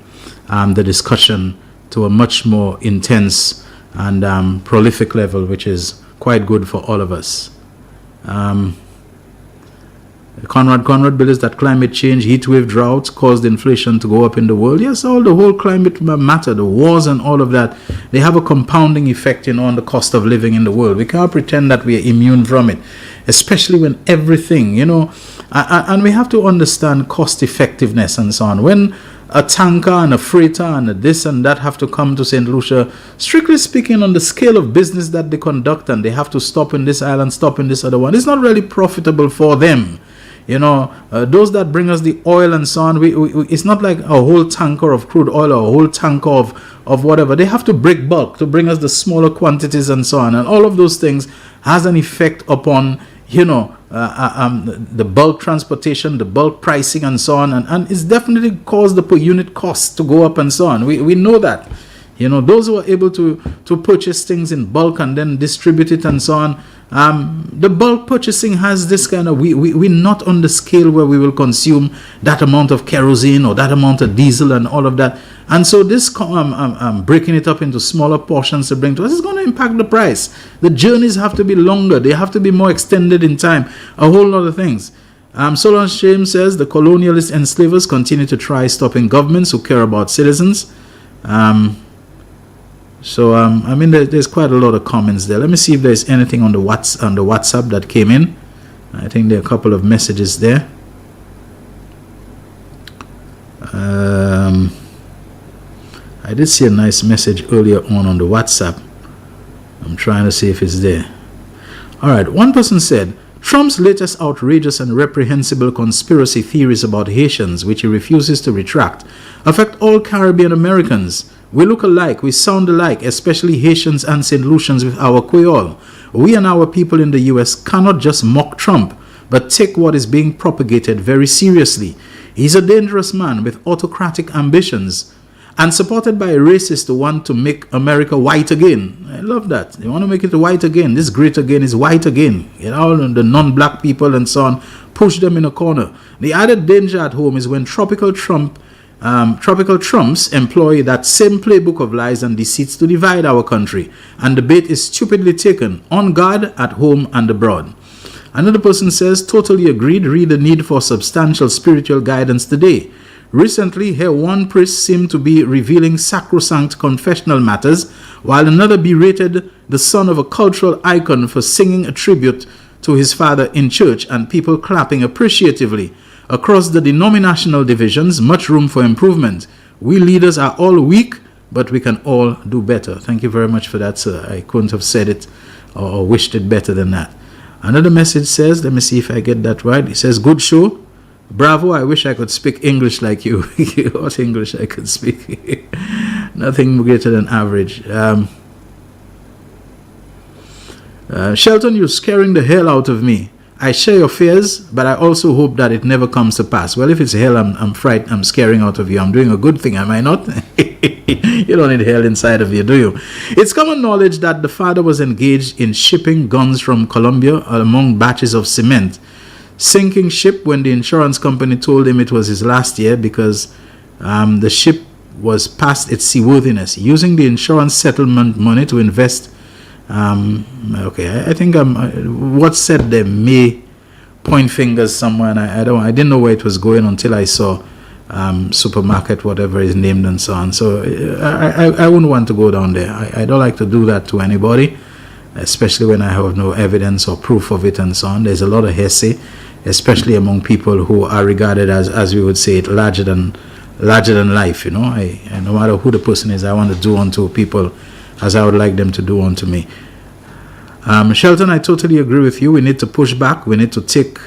the discussion to a much more intense and prolific level, which is quite good for all of us. Conrad believes that climate change, heat wave, droughts caused inflation to go up in the world. Yes, the whole climate matter, the wars and all of that, they have a compounding effect, on the cost of living in the world. We can't pretend that we are immune from it, especially when everything, and we have to understand cost effectiveness and so on. When a tanker and a freighter and a this and that have to come to St. Lucia, strictly speaking, on the scale of business that they conduct, and they have to stop in this island, stop in this other one, it's not really profitable for them. Those that bring us the oil and so on, it's not like a whole tanker of crude oil or a whole tanker of whatever. They have to break bulk to bring us the smaller quantities and so on. And all of those things has an effect upon, the bulk transportation, the bulk pricing and so on. And it's definitely caused the per unit cost to go up and so on. We know that. Those who are able to purchase things in bulk and then distribute it and so on, the bulk purchasing has this kind of, we're not on the scale where we will consume that amount of kerosene or that amount of diesel and all of that. And so this breaking it up into smaller portions to bring to us is going to impact the price. The journeys have to be longer. They have to be more extended in time. A whole lot of things. Solange James says the colonialist enslavers continue to try stopping governments who care about citizens. There's quite a lot of comments there. Let me see if there's anything on the WhatsApp that came in. I think there are a couple of messages there. I did see a nice message earlier on the WhatsApp. I'm trying to see if it's there. All right. One person said, Trump's latest outrageous and reprehensible conspiracy theories about Haitians, which he refuses to retract, affect all Caribbean Americans. We look alike, we sound alike, especially Haitians and St. Lucians with our Creole. We and our people in the U.S. cannot just mock Trump, but take what is being propagated very seriously. He's a dangerous man with autocratic ambitions and supported by a racist who want to make America white again. I love that. They want to make it white again. This great again is white again. All the non-black people and so on, push them in a corner. The added danger at home is when tropical Trumps employ that same playbook of lies and deceits to divide our country, and the bait is stupidly taken, on guard, at home and abroad. Another person says, totally agreed, read the need for substantial spiritual guidance today. Recently, here one priest seemed to be revealing sacrosanct confessional matters, while another berated the son of a cultural icon for singing a tribute to his father in church, and people clapping appreciatively. Across the denominational divisions, much room for improvement. We leaders are all weak, but we can all do better. Thank you very much for that, sir. I couldn't have said it or wished it better than that. Another message says, let me see if I get that right. It says, good show. Bravo, I wish I could speak English like you. What English I could speak? Nothing greater than average. Shelton, you're scaring the hell out of me. I share your fears, but I also hope that it never comes to pass. Well, if it's hell, I'm frightened, I'm scaring out of you. I'm doing a good thing, am I not? You don't need hell inside of you, do you? It's common knowledge that the father was engaged in shipping guns from Colombia among batches of cement. Sinking ship when the insurance company told him it was his last year because the ship was past its seaworthiness. Using the insurance settlement money to invest. I think what's said there may point fingers somewhere, and I didn't know where it was going until I saw supermarket, whatever is named and so on. So I wouldn't want to go down there. I don't like to do that to anybody, especially when I have no evidence or proof of it and so on. There's a lot of hearsay, especially among people who are regarded as we would say it, larger than life. No matter who the person is, I want to do unto people as I would like them to do unto me. Shelton, I totally agree with you. We need to push back. We need to take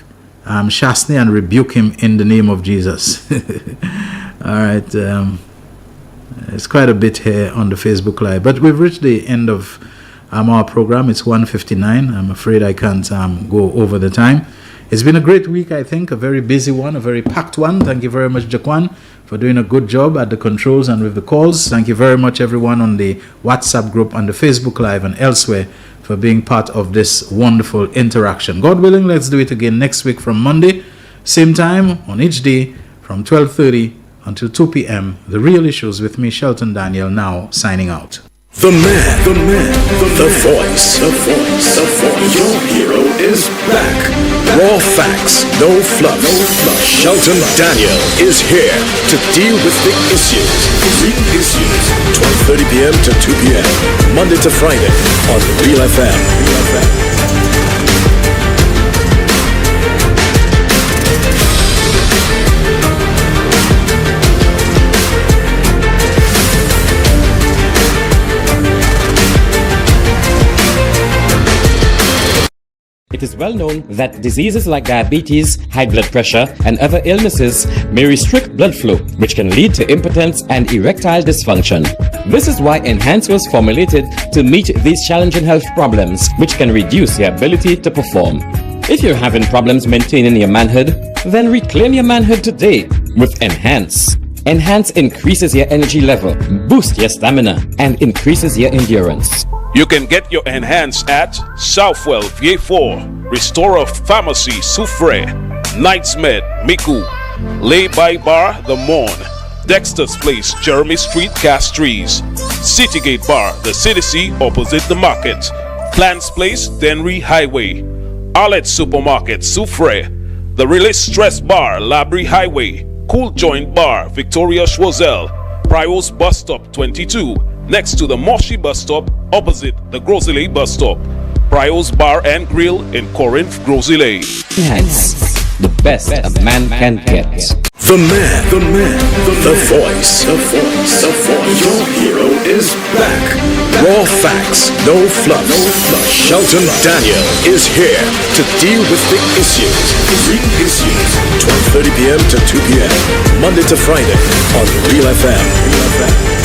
Shasney and rebuke him in the name of Jesus. All right. It's quite a bit here on the Facebook Live. But we've reached the end of our program. It's 1:59. I'm afraid I can't go over the time. It's been a great week, I think. A very busy one, a very packed one. Thank you very much, Jaquan, for doing a good job at the controls and with the calls. Thank you very much, everyone on the WhatsApp group, on the Facebook Live, and elsewhere for being part of this wonderful interaction. God willing, let's do it again next week from Monday, same time on each day from 12:30 until 2 p.m. The Real Issues with me, Shelton Daniel, now signing out. The man, the voice. Your hero is back. Raw facts, no fluff. Shelton Daniel is here to deal with big issues. Real issues. 12:30 p.m. to 2 p.m. Monday to Friday on Real FM. It is well known that diseases like diabetes, high blood pressure, and other illnesses may restrict blood flow, which can lead to impotence and erectile dysfunction. This is why Enhance was formulated to meet these challenging health problems, which can reduce your ability to perform. If you're having problems maintaining your manhood, then reclaim your manhood today with Enhance. Enhance increases your energy level, boosts your stamina, and increases your endurance. You can get your Enhance at Southwell VA4, Restorer Pharmacy Soufre, Knights Med Miku, Lay by Bar The Morn, Dexter's Place Jeremy Street Castries, Citygate Bar The City opposite the market, Plants Place Denry Highway, Arlette Supermarket Soufre, The Release Stress Bar Labrie Highway, Cool Joint Bar Victoria Schwazel, Prios Bus Stop 22, next to the Moshi Bus Stop opposite the Grosley Bus Stop. Prios Bar and Grill in Corinth, Grosley. Enhance, the best a man can get. The man, the voice. Your hero is back. Raw facts, no fluff. Shelton Daniel is here to deal with big issues. Real issues. 12:30 p.m. to 2 p.m. Monday to Friday on Real FM.